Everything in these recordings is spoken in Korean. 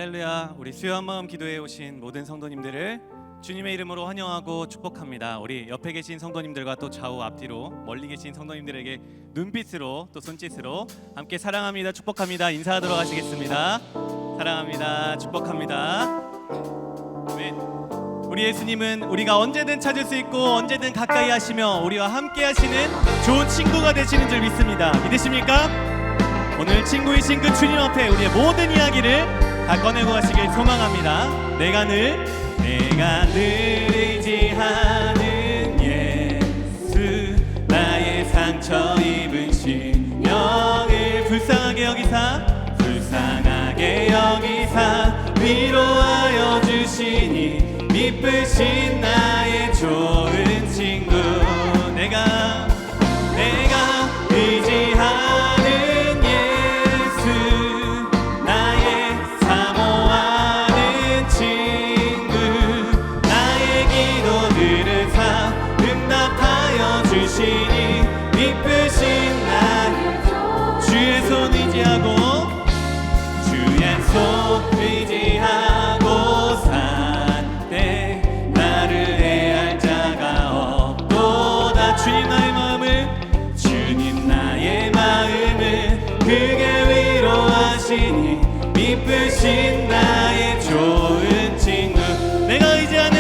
할렐루야. 우리 수요 한마음 기도에 오신 모든 성도님들을 주님의 이름으로 환영하고 축복합니다. 우리 옆에 계신 성도님들과 또 좌우 앞뒤로 멀리 계신 성도님들에게 눈빛으로 또 손짓으로 함께 사랑합니다, 축복합니다 인사하도록 하시겠습니다. 사랑합니다, 축복합니다. 네. 우리 예수님은 우리가 언제든 찾을 수 있고 언제든 가까이 하시며 우리와 함께 하시는 좋은 친구가 되시는 줄 믿습니다. 믿으십니까? 오늘 친구이신 그 주님 앞에 우리의 모든 이야기를 다 꺼내고 가시길 소망합니다. 내가 늘 의지하는 예수, 나의 상처 입은 심령을 불쌍하게 여기사 위로하여 주시니 미쁘신 나의 좋은 친구. 내가 의지하는 예수, 나의 사모하는 친구, 나의 기도들을 다 응답하여 주시니 미쁘신 나의 주의 손 의지하고 산 때 나를 해할 자가 없도다. 주님 나의 마음을 크게 위로하시니 미쁘신 나의 좋은 친구. 내가 의지하는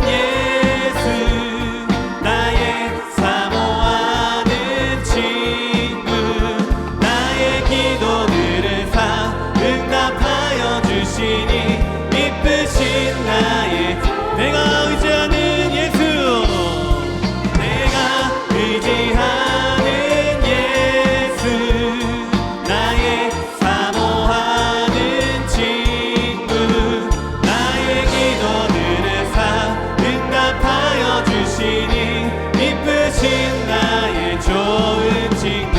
예수, 나의 사모하는 친구, 나의 기도들을 다 응답하여 주시니 미쁘신 나의 내가 의지하는 예수, 내가 의지하는 예수, 나의 사모하는 친구, 나의 기도들을 다 응답하여 주시니 미쁘신 나의 좋은 친구.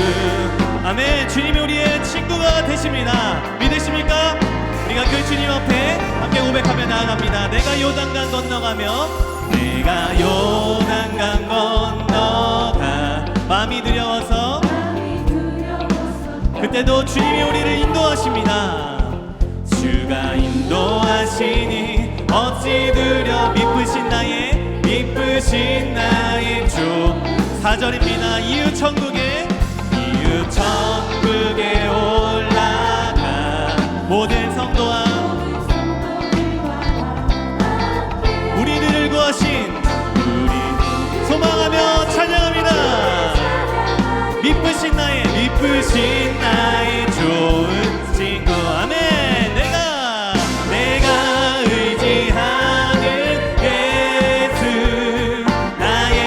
아멘. 주님이 우리의 친구가 되십니다. 믿으십니까? 우리가 그 주님 앞에 함께 고백하며 나아갑니다. 내가 요단강 건너가며 내가 요단강 건너가 마음이 두려워서 그때도 주님이 우리를 인도하십니다. 주가 인도하시니 어찌 두려 미쁘신 나의 주. 4절입니다. 이웃 천국에 올라가 모든 성도와 우리들을 구하신 우리 소망하며 찬양합니다. 미쁘신 나의 좋은 친구. 아멘. 내가 의지하는 예수, 나의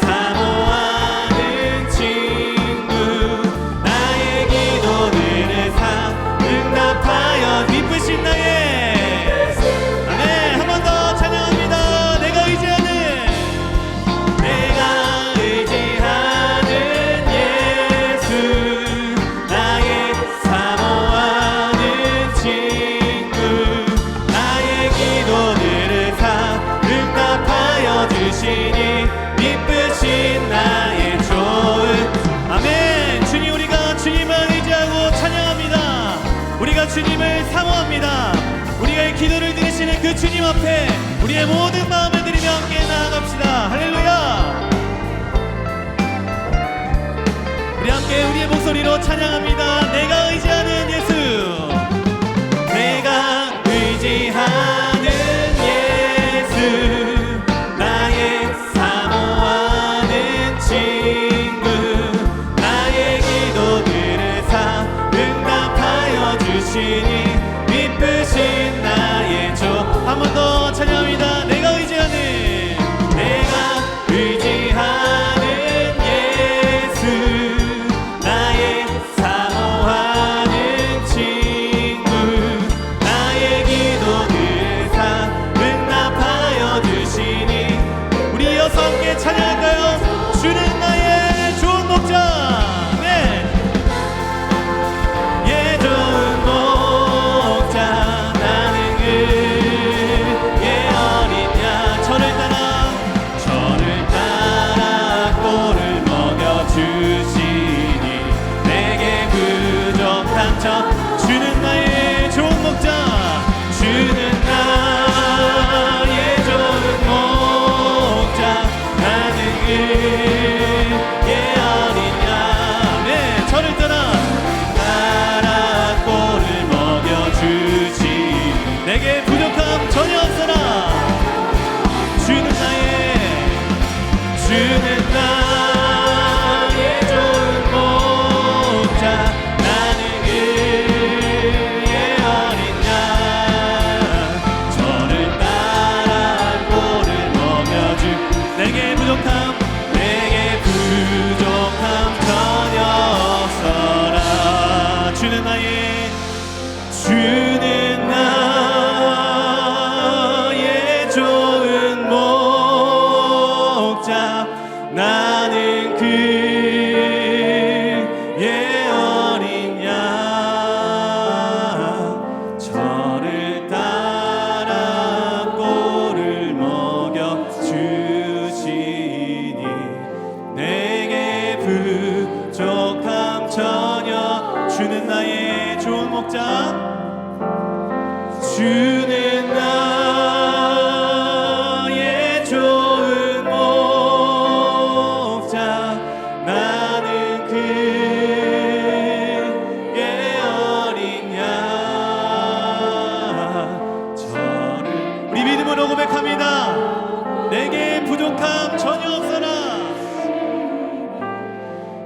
사모하는 친구, 나의 기도들을 다 응답하여 미쁘신 나의 아멘. 한 번 더 찬양합니다. 내가 의지하는 예수, 나의 사모하는 친구, 나의 기도들을 다 응답하여 주시니 미쁘신 나의 좋은 아멘. 주님, 우리가 주님만 의지하고 찬양합니다. 우리가 주님을 사모합니다. 우리가 기도를 들으시는 그 주님 앞에 우리의 모든 마음을 드리며 함께 나아갑시다. 할렐루야. 우리 함께 우리의 목소리로 찬양합니다. 내가 의지하는 예수, 내가 의지하는 예수, 나의 사모하는 친구, 나의 기도들을 다 응답하여 주시니 미쁘신 나의 조. 한 번 더 찬양합니다. 내가 의지하는 예수, 나의 사모하는 목자 주는 나의 좋은 목자 주는 나의 좋은 목자 나는 그의 어린 양 네 저를 떠나 나라 꼴을 먹여주지 내게 부족함 전혀 없어라 주는 나의 좋은 목자 나는 그의 어린 양 저를 따라 꼴을 먹여주 내게 부족함 전혀 없어라 주는 나의 좋은 목자 나는 그의 어린 양 저를 따라 꼴을 먹여주시니 내게 부족함 전혀 주는 나의 좋은 목자 주는 나의 좋은 목자 나는 그의 어린 양 저를 우리 믿음으로 고백합니다 내게 부족함 전혀 없어라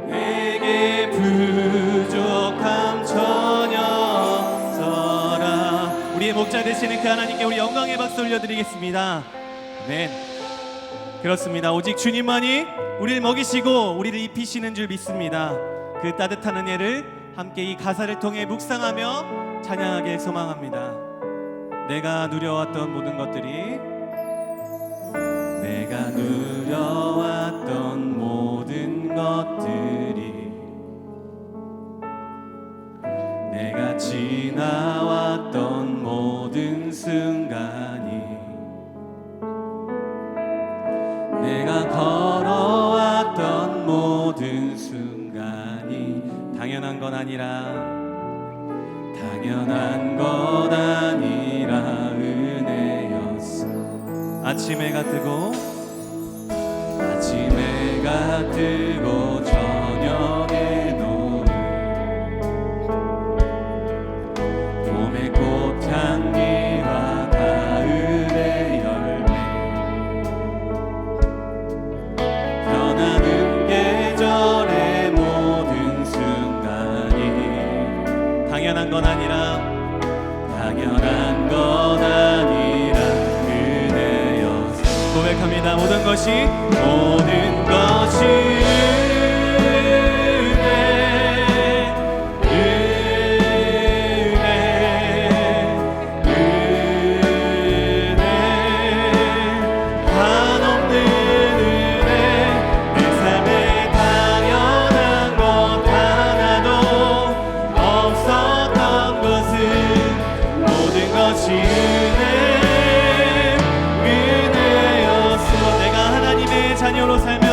내게 부족함 전혀 없어라 우리의 목자 되시는 그 하나님께 우리 영광의 박수 올려드리겠습니다 아멘 그렇습니다 오직 주님만이 우리를 먹이시고 우리를 입히시는 줄 믿습니다 그 따뜻한 은혜를 함께 이 가사를 통해 묵상하며 찬양하길 소망합니다 내가 누려왔던 모든 것들이 내가 누려왔던 모든 것들이 내가 지나왔던 모든 순간이 내가 걸어왔던 모든 순간이 당연한 건 아니라 은혜였어 아침 해가 뜨고 저녁에 노을 봄의 꽃향기와 가을의 열매 변하는 계절의 모든 순간이 당연한 건 아니라 은혜였어 고백합니다 모든 것이 자녀로 살며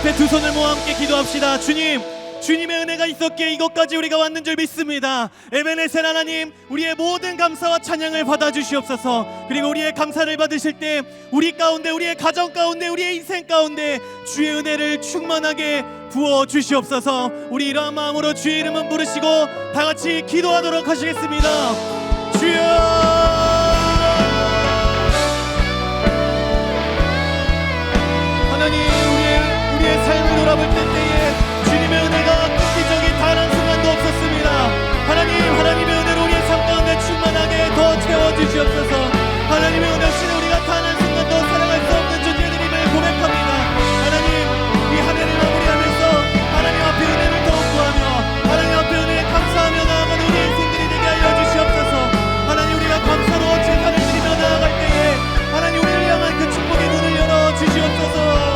앞에 두 손을 모아 함께 기도합시다. 주님의 은혜가 있었기에 이것까지 우리가 왔는 줄 믿습니다. 에베네셀 하나님, 우리의 모든 감사와 찬양을 받아주시옵소서. 그리고 우리의 감사를 받으실 때 우리 가운데, 우리의 가정 가운데, 우리의 인생 가운데 주의 은혜를 충만하게 부어주시옵소서. 우리 이러한 마음으로 주의 이름은 부르시고 다 같이 기도하도록 하시겠습니다. 주여, 하나님, 우리의 삶을 돌아볼 때에 주님의 은혜가 끊긴 적이 단 한 순간도 없었습니다. 하나님의 은혜로 우리의 삶 가운데 충만하게 더 채워주시옵소서. 하나님의 은혜 없이는 우리가 단 한 순간도 살아갈 수 없는 존재들임을 고백합니다. 하나님, 이 한 해를 마무리하면서 하나님 앞에 은혜를 더욱 구하며 하나님 앞에 은혜에 감사하며 나아가는 우리 인생들이 되게 하여 주시옵소서. 하나님, 우리가 감사로 제사를 드리며 나아갈 때에 하나님 우리를 향한 그 축복의 문을 열어 주시옵소서.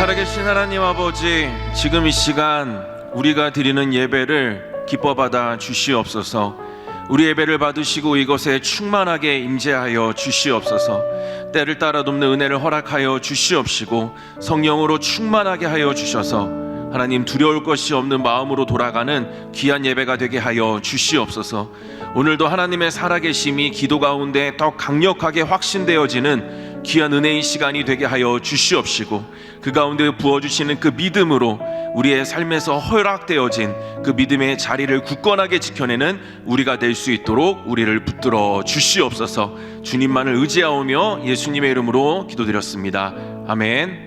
살아계신 하나님 아버지, 지금 이 시간 우리가 드리는 예배를 기뻐 받아 주시옵소서. 우리 예배를 받으시고 이것에 충만하게 임재하여 주시옵소서. 때를 따라 돕는 은혜를 허락하여 주시옵시고 성령으로 충만하게 하여 주셔서 하나님, 두려울 것이 없는 마음으로 돌아가는 귀한 예배가 되게 하여 주시옵소서. 오늘도 하나님의 살아계심이 기도 가운데 더 강력하게 확신되어지는 귀한 은혜의 시간이 되게 하여 주시옵시고 그 가운데 부어주시는 그 믿음으로 우리의 삶에서 허락되어진 그 믿음의 자리를 굳건하게 지켜내는 우리가 될 수 있도록 우리를 붙들어 주시옵소서. 주님만을 의지하오며 예수님의 이름으로 기도드렸습니다. 아멘.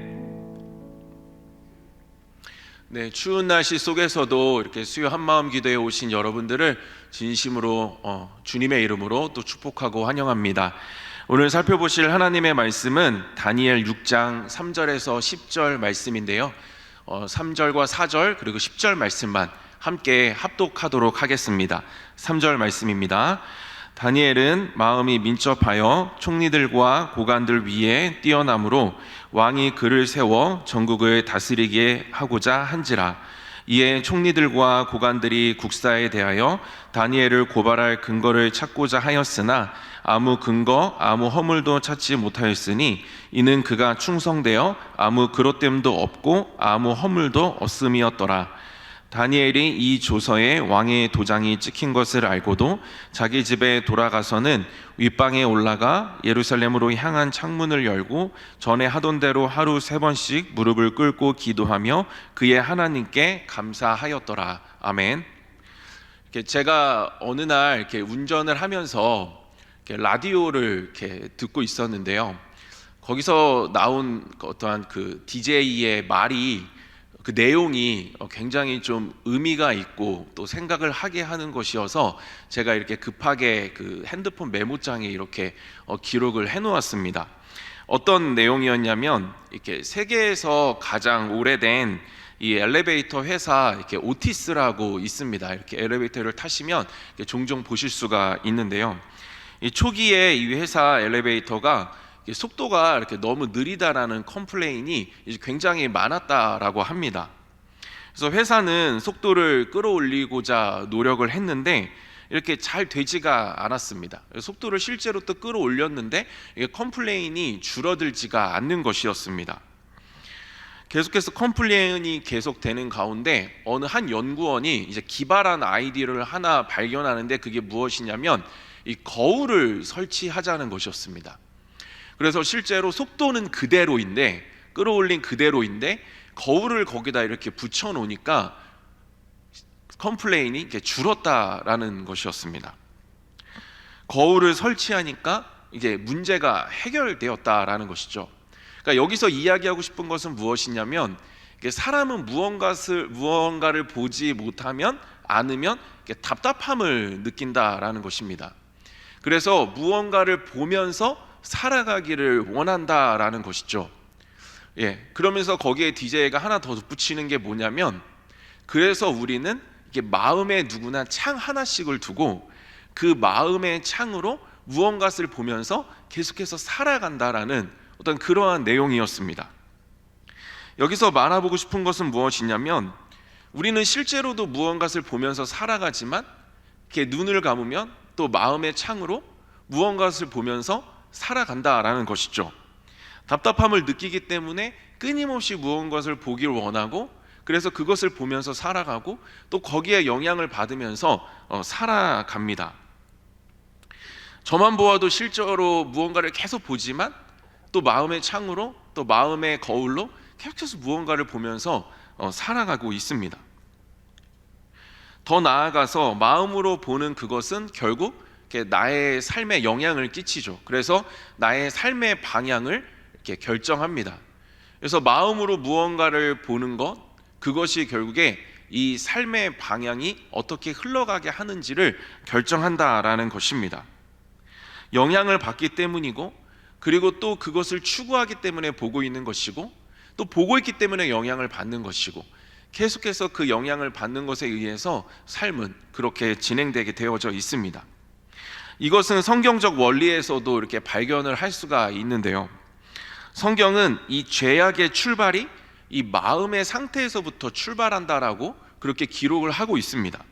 네, 추운 날씨 속에서도 이렇게 수요 한마음 기도에 오신 여러분들을 진심으로 주님의 이름으로 또 축복하고 환영합니다. 오늘 살펴보실 하나님의 말씀은 다니엘 6장 3절에서 10절 말씀인데요, 3절과 4절 그리고 10절 말씀만 함께 합독하도록 하겠습니다. 3절 말씀입니다. 다니엘은 마음이 민첩하여 총리들과 고관들 위에 뛰어남으로 왕이 그를 세워 전국을 다스리게 하고자 한지라. 이에 총리들과 고관들이 국사에 대하여 다니엘을 고발할 근거를 찾고자 하였으나 아무 근거 아무 허물도 찾지 못하였으니 이는 그가 충성되어 아무 그릇됨도 없고 아무 허물도 없음이었더라. 다니엘이 이 조서에 왕의 도장이 찍힌 것을 알고도 자기 집에 돌아가서는 윗방에 올라가 예루살렘으로 향한 창문을 열고 전에 하던 대로 하루 3번씩 무릎을 꿇고 기도하며 그의 하나님께 감사하였더라. 아멘. 제가 어느 날 이렇게 운전을 하면서 이렇게 라디오를 이렇게 듣고 있었는데요, 거기서 나온 어떠한 그 DJ의 말이, 그 내용이 굉장히 좀 의미가 있고 또 생각을 하게 하는 것이어서 제가 이렇게 급하게 그 핸드폰 메모장에 이렇게 기록을 해 놓았습니다. 어떤 내용이었냐면, 이렇게 세계에서 가장 오래된 이 엘리베이터 회사 이렇게 오티스라고 있습니다. 이렇게 엘리베이터를 타시면 이렇게 종종 보실 수가 있는데요, 이 초기에 이 회사 엘리베이터가 속도가 이렇게 너무 느리다라는 컴플레인이 굉장히 많았다라고 합니다. 그래서 회사는 속도를 끌어올리고자 노력을 했는데 이렇게 잘 되지가 않았습니다. 속도를 실제로 또 끌어올렸는데 이게 컴플레인이 줄어들지가 않는 것이었습니다. 계속해서 컴플레인이 계속되는 가운데 어느 한 연구원이 이제 기발한 아이디어를 하나 발견하는데, 그게 무엇이냐면 이 거울을 설치하자는 것이었습니다. 그래서 실제로 속도는 그대로인데, 끌어올린 그대로인데 거울을 거기다 이렇게 붙여 놓으니까 컴플레인이 이렇게 줄었다라는 것이었습니다. 거울을 설치하니까 이제 문제가 해결되었다라는 것이죠. 그러니까 여기서 이야기하고 싶은 것은 무엇이냐면, 사람은 무언가를 보지 못하면 않으면 답답함을 느낀다라는 것입니다. 그래서 무언가를 보면서 살아가기를 원한다라는 것이죠. 그러면서 거기에 DJ가 하나 더 덧붙이는 게 뭐냐면, 그래서 우리는 이게 마음에 누구나 창 하나씩을 두고 그 마음의 창으로 무언가를 보면서 계속해서 살아간다라는 어떤 그러한 내용이었습니다. 여기서 말해보고 싶은 것은 무엇이냐면, 우리는 실제로도 무언가를 보면서 살아가지만 이렇게 눈을 감으면 또 마음의 창으로 무언가를 보면서 살아간다라는 것이죠. 답답함을 느끼기 때문에 끊임없이 무언가를 보기를 원하고, 그래서 그것을 보면서 살아가고 또 거기에 영향을 받으면서 살아갑니다. 저만 보아도 실제로 무언가를 계속 보지만 또 마음의 창으로, 또 마음의 거울로 계속해서 무언가를 보면서 살아가고 있습니다. 더 나아가서 마음으로 보는 그것은 결국 나의 삶에 영향을 끼치죠. 그래서 나의 삶의 방향을 이렇게 결정합니다. 그래서 마음으로 무언가를 보는 것, 그것이 결국에 이 삶의 방향이 어떻게 흘러가게 하는지를 결정한다라는 것입니다. 영향을 받기 때문이고, 그리고 또 그것을 추구하기 때문에 보고 있는 것이고, 또 보고 있기 때문에 영향을 받는 것이고, 계속해서 그 영향을 받는 것에 의해서 삶은 그렇게 진행되게 되어져 있습니다. 이것은 성경적 원리에서도 이렇게 발견을 할 수가 있는데요. 성경은 이 죄악의 출발이 이 마음의 상태에서부터 출발한다라고 그렇게 기록을 하고 있습니다.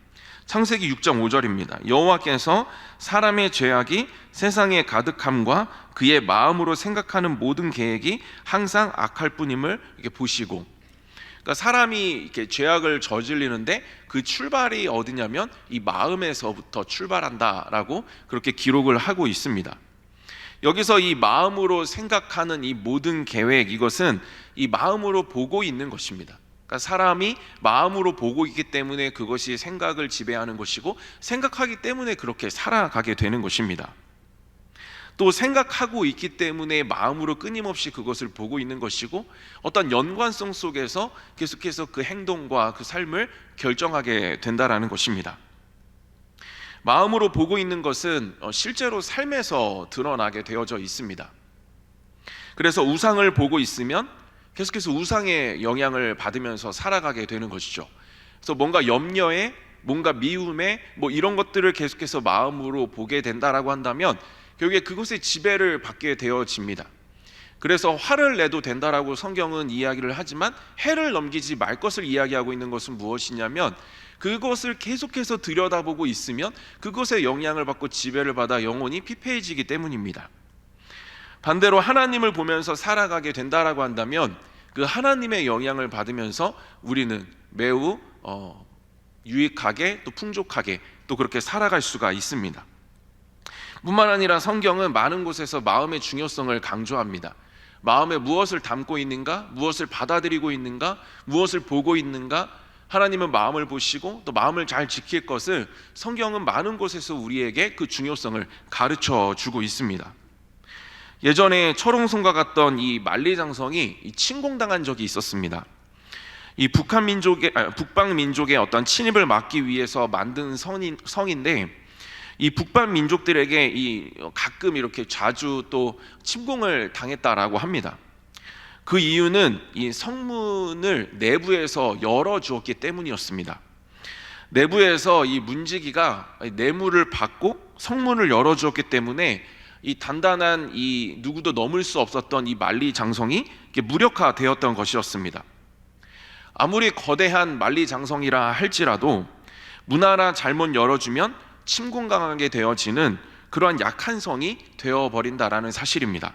창세기 6장 5절입니다. 여호와께서 사람의 죄악이 세상에 가득함과 그의 마음으로 생각하는 모든 계획이 항상 악할 뿐임을 이렇게 보시고, 그러니까 사람이 이렇게 죄악을 저지르는데 그 출발이 어디냐면 이 마음에서부터 출발한다라고 그렇게 기록을 하고 있습니다. 여기서 이 마음으로 생각하는 이 모든 계획, 이것은 이 마음으로 보고 있는 것입니다. 그러니까 사람이 마음으로 보고 있기 때문에 그것이 생각을 지배하는 것이고, 생각하기 때문에 그렇게 살아가게 되는 것입니다. 또 생각하고 있기 때문에 마음으로 끊임없이 그것을 보고 있는 것이고, 어떤 연관성 속에서 계속해서 그 행동과 그 삶을 결정하게 된다라는 것입니다. 마음으로 보고 있는 것은 실제로 삶에서 드러나게 되어져 있습니다. 그래서 우상을 보고 있으면 계속해서 우상의 영향을 받으면서 살아가게 되는 것이죠. 그래서 뭔가 염려에, 뭔가 미움에 이런 것들을 계속해서 마음으로 보게 된다라고 한다면 결국에 그것의 지배를 받게 되어집니다. 그래서 화를 내도 된다라고 성경은 이야기를 하지만 해를 넘기지 말 것을 이야기하고 있는 것은 무엇이냐면, 그것을 계속해서 들여다보고 있으면 그것의 영향을 받고 지배를 받아 영혼이 피폐해지기 때문입니다. 반대로 하나님을 보면서 살아가게 된다라고 한다면 그 하나님의 영향을 받으면서 우리는 매우 유익하게, 또 풍족하게, 또 그렇게 살아갈 수가 있습니다. 뿐만 아니라 성경은 많은 곳에서 마음의 중요성을 강조합니다. 마음에 무엇을 담고 있는가, 무엇을 받아들이고 있는가, 무엇을 보고 있는가. 하나님은 마음을 보시고 또 마음을 잘 지킬 것을 성경은 많은 곳에서 우리에게 그 중요성을 가르쳐 주고 있습니다. 예전에 철옹성과 같던 이 만리장성이 침공당한 적이 있었습니다. 이 북방 민족의 어떤 침입을 막기 위해서 만든 성인데, 이 북방 민족들에게 가끔 이렇게 자주 또 침공을 당했다라고 합니다. 그 이유는 이 성문을 내부에서 열어 주었기 때문이었습니다. 내부에서 이 문지기가 뇌물을 받고 성문을 열어 주었기 때문에 이 단단한 이 누구도 넘을 수 없었던 이 만리장성이 무력화되었던 것이었습니다. 아무리 거대한 만리장성이라 할지라도 문 하나 잘못 열어주면 침공당하게 되어지는 그러한 약한 성이 되어버린다라는 사실입니다.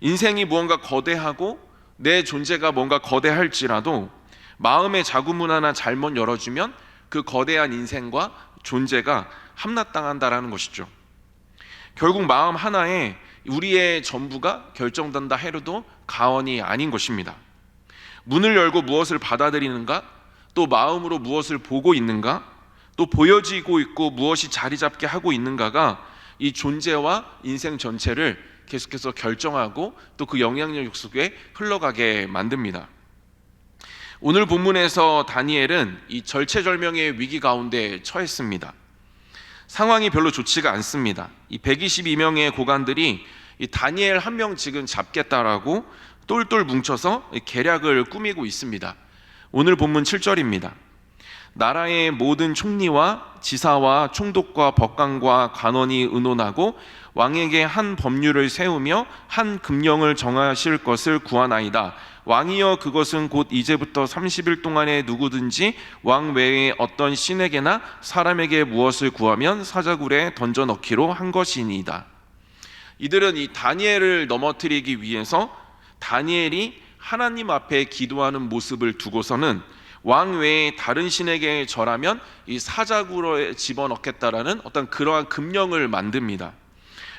인생이 무언가 거대하고 내 존재가 뭔가 거대할지라도 마음의 자구문 하나 잘못 열어주면 그 거대한 인생과 존재가 함락당한다라는 것이죠. 결국 마음 하나에 우리의 전부가 결정된다 해도 과언이 아닌 것입니다. 문을 열고 무엇을 받아들이는가, 또 마음으로 무엇을 보고 있는가, 또 보여지고 있고 무엇이 자리 잡게 하고 있는가가 이 존재와 인생 전체를 계속해서 결정하고 또 그 영향력 속에 흘러가게 만듭니다. 오늘 본문에서 다니엘은 이 절체절명의 위기 가운데 처했습니다. 상황이 별로 좋지가 않습니다. 이 122명의 고관들이 이 다니엘 한 명 지금 잡겠다라고 똘똘 뭉쳐서 계략을 꾸미고 있습니다. 오늘 본문 7절입니다. 나라의 모든 총리와 지사와 총독과 법관과 관원이 의논하고 왕에게 한 법률을 세우며 한 금령을 정하실 것을 구하나이다. 왕이여 그것은 곧 이제부터 30일 동안에 누구든지 왕 외에 어떤 신에게나 사람에게 무엇을 구하면 사자굴에 던져 넣기로 한 것이니이다. 이들은 이 다니엘을 넘어뜨리기 위해서 다니엘이 하나님 앞에 기도하는 모습을 두고서는 왕 외에 다른 신에게 절하면 이 사자굴에 집어넣겠다라는 어떤 그러한 금령을 만듭니다.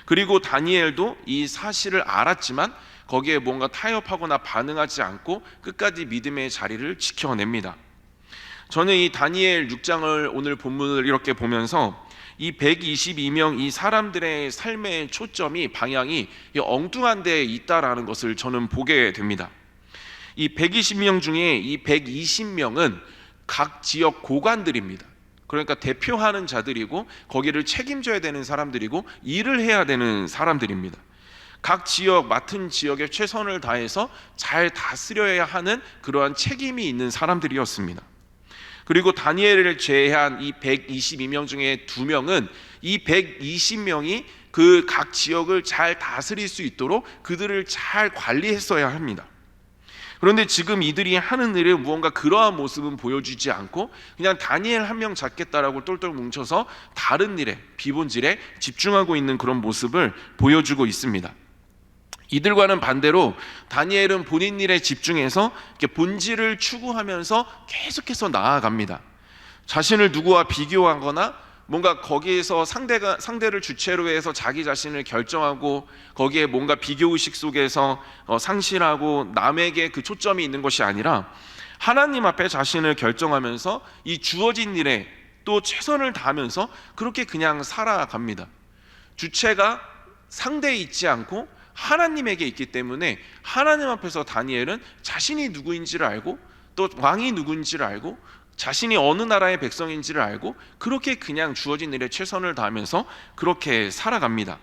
그리고 다니엘도 이 사실을 알았지만 거기에 뭔가 타협하거나 반응하지 않고 끝까지 믿음의 자리를 지켜냅니다. 저는 이 다니엘 6장을 오늘 본문을 이렇게 보면서 이 122명 이 사람들의 삶의 초점이 방향이 엉뚱한 데에 있다라는 것을 저는 보게 됩니다. 이 120명 중에 이 120명은 각 지역 고관들입니다. 그러니까 대표하는 자들이고 거기를 책임져야 되는 사람들이고 일을 해야 되는 사람들입니다. 각 지역 맡은 지역에 최선을 다해서 잘 다스려야 하는 그러한 책임이 있는 사람들이었습니다. 그리고 다니엘을 제외한 이 122명 중에 2명은 이 120명이 그 각 지역을 잘 다스릴 수 있도록 그들을 잘 관리했어야 합니다. 그런데 지금 이들이 하는 일은 무언가 그러한 모습은 보여주지 않고 그냥 다니엘 한 명 잡겠다라고 똘똘 뭉쳐서 다른 일에 비본질에 집중하고 있는 그런 모습을 보여주고 있습니다. 이들과는 반대로 다니엘은 본인 일에 집중해서 본질을 추구하면서 계속해서 나아갑니다. 자신을 누구와 비교하거나 뭔가 거기에서 상대를 주체로 해서 자기 자신을 결정하고 거기에 뭔가 비교의식 속에서 상실하고 남에게 그 초점이 있는 것이 아니라 하나님 앞에 자신을 결정하면서 이 주어진 일에 또 최선을 다하면서 그렇게 그냥 살아갑니다. 주체가 상대에 있지 않고 하나님에게 있기 때문에 하나님 앞에서 다니엘은 자신이 누구인지를 알고 또 왕이 누구인지를 알고 자신이 어느 나라의 백성인지를 알고 그렇게 그냥 주어진 일에 최선을 다하면서 그렇게 살아갑니다.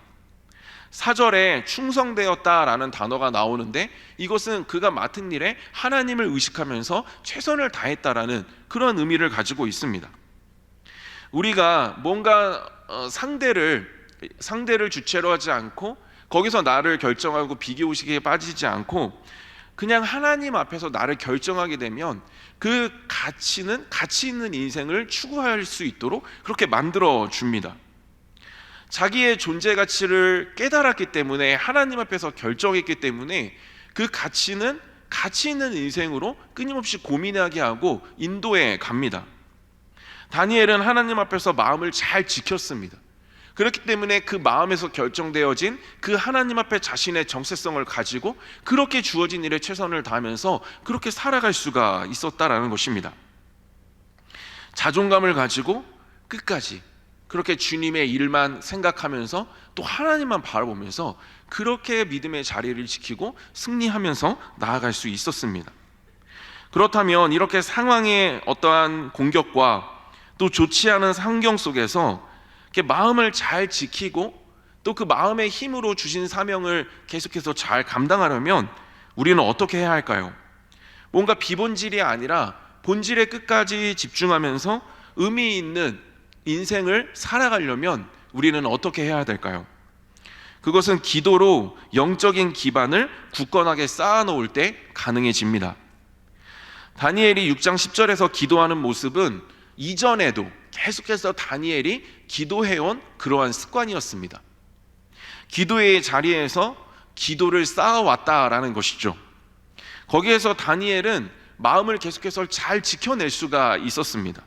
4절에 충성되었다라는 단어가 나오는데 이것은 그가 맡은 일에 하나님을 의식하면서 최선을 다했다라는 그런 의미를 가지고 있습니다. 우리가 뭔가 상대를 주체로 하지 않고 거기서 나를 결정하고 비교의식에 빠지지 않고 그냥 하나님 앞에서 나를 결정하게 되면 그 가치 있는 인생을 추구할 수 있도록 그렇게 만들어 줍니다. 자기의 존재 가치를 깨달았기 때문에 하나님 앞에서 결정했기 때문에 그 가치는 가치 있는 인생으로 끊임없이 고민하게 하고 인도해 갑니다. 다니엘은 하나님 앞에서 마음을 잘 지켰습니다. 그렇기 때문에 그 마음에서 결정되어진 그 하나님 앞에 자신의 정체성을 가지고 그렇게 주어진 일에 최선을 다하면서 그렇게 살아갈 수가 있었다라는 것입니다. 자존감을 가지고 끝까지 그렇게 주님의 일만 생각하면서 또 하나님만 바라보면서 그렇게 믿음의 자리를 지키고 승리하면서 나아갈 수 있었습니다. 그렇다면 이렇게 상황의 어떠한 공격과 또 좋지 않은 환경 속에서 마음을 잘 지키고 또 그 마음의 힘으로 주신 사명을 계속해서 잘 감당하려면 우리는 어떻게 해야 할까요? 뭔가 비본질이 아니라 본질에 끝까지 집중하면서 의미 있는 인생을 살아가려면 우리는 어떻게 해야 될까요? 그것은 기도로 영적인 기반을 굳건하게 쌓아놓을 때 가능해집니다. 다니엘이 6장 10절에서 기도하는 모습은 이전에도 계속해서 다니엘이 기도해온 그러한 습관이었습니다. 기도의 자리에서 기도를 쌓아왔다라는 것이죠. 거기에서 다니엘은 마음을 계속해서 잘 지켜낼 수가 있었습니다.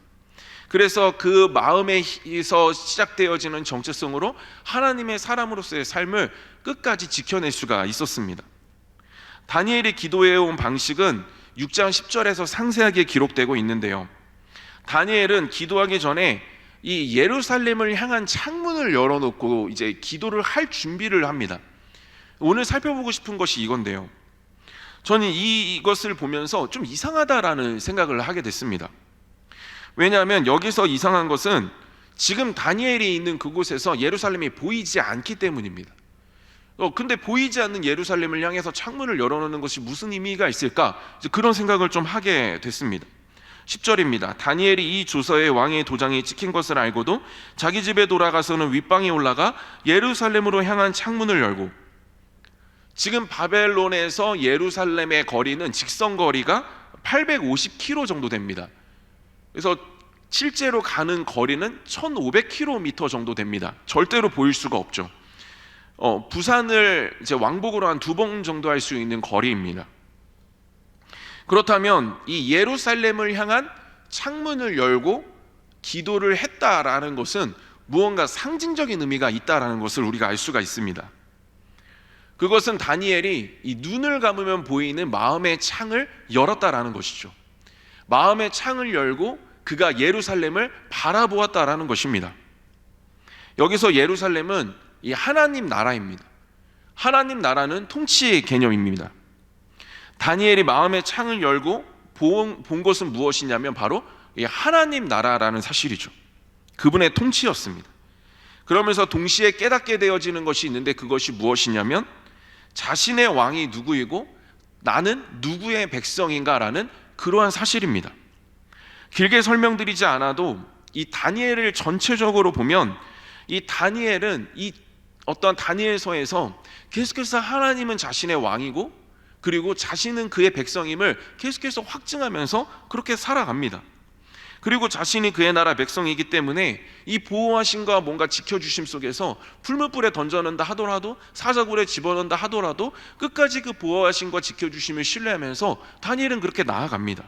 그래서 그 마음에서 시작되어지는 정체성으로 하나님의 사람으로서의 삶을 끝까지 지켜낼 수가 있었습니다. 다니엘이 기도해온 방식은 6장 10절에서 상세하게 기록되고 있는데요. 다니엘은 기도하기 전에 이 예루살렘을 향한 창문을 열어놓고 이제 기도를 할 준비를 합니다. 오늘 살펴보고 싶은 것이 이건데요. 저는 이것을 보면서 좀 이상하다라는 생각을 하게 됐습니다. 왜냐하면 여기서 이상한 것은 지금 다니엘이 있는 그곳에서 예루살렘이 보이지 않기 때문입니다. 근데 보이지 않는 예루살렘을 향해서 창문을 열어놓는 것이 무슨 의미가 있을까? 이제 그런 생각을 좀 하게 됐습니다. 10절입니다. 다니엘이 이 조서에 왕의 도장이 찍힌 것을 알고도 자기 집에 돌아가서는 윗방에 올라가 예루살렘으로 향한 창문을 열고, 지금 바벨론에서 예루살렘의 거리는 직선 거리가 850km 정도 됩니다. 그래서 실제로 가는 거리는 1500km 정도 됩니다. 절대로 보일 수가 없죠. 부산을 이제 왕복으로 한 2번 정도 할 수 있는 거리입니다. 그렇다면 이 예루살렘을 향한 창문을 열고 기도를 했다라는 것은 무언가 상징적인 의미가 있다라는 것을 우리가 알 수가 있습니다. 그것은 다니엘이 이 눈을 감으면 보이는 마음의 창을 열었다라는 것이죠. 마음의 창을 열고 그가 예루살렘을 바라보았다라는 것입니다. 여기서 예루살렘은 이 하나님 나라입니다. 하나님 나라는 통치 개념입니다. 다니엘이 마음의 창을 열고 본 것은 무엇이냐면 바로 이 하나님 나라라는 사실이죠. 그분의 통치였습니다. 그러면서 동시에 깨닫게 되어지는 것이 있는데, 그것이 무엇이냐면 자신의 왕이 누구이고 나는 누구의 백성인가라는 그러한 사실입니다. 길게 설명드리지 않아도 이 다니엘을 전체적으로 보면 이 다니엘은 이 어떤 다니엘서에서 계속해서 하나님은 자신의 왕이고 그리고 자신은 그의 백성임을 계속해서 확증하면서 그렇게 살아갑니다. 그리고 자신이 그의 나라 백성이기 때문에 이 보호하심과 뭔가 지켜주심 속에서 풀무불에 던져놓는다 하더라도, 사자굴에 집어넣는다 하더라도 끝까지 그 보호하심과 지켜주심을 신뢰하면서 다니엘은 그렇게 나아갑니다.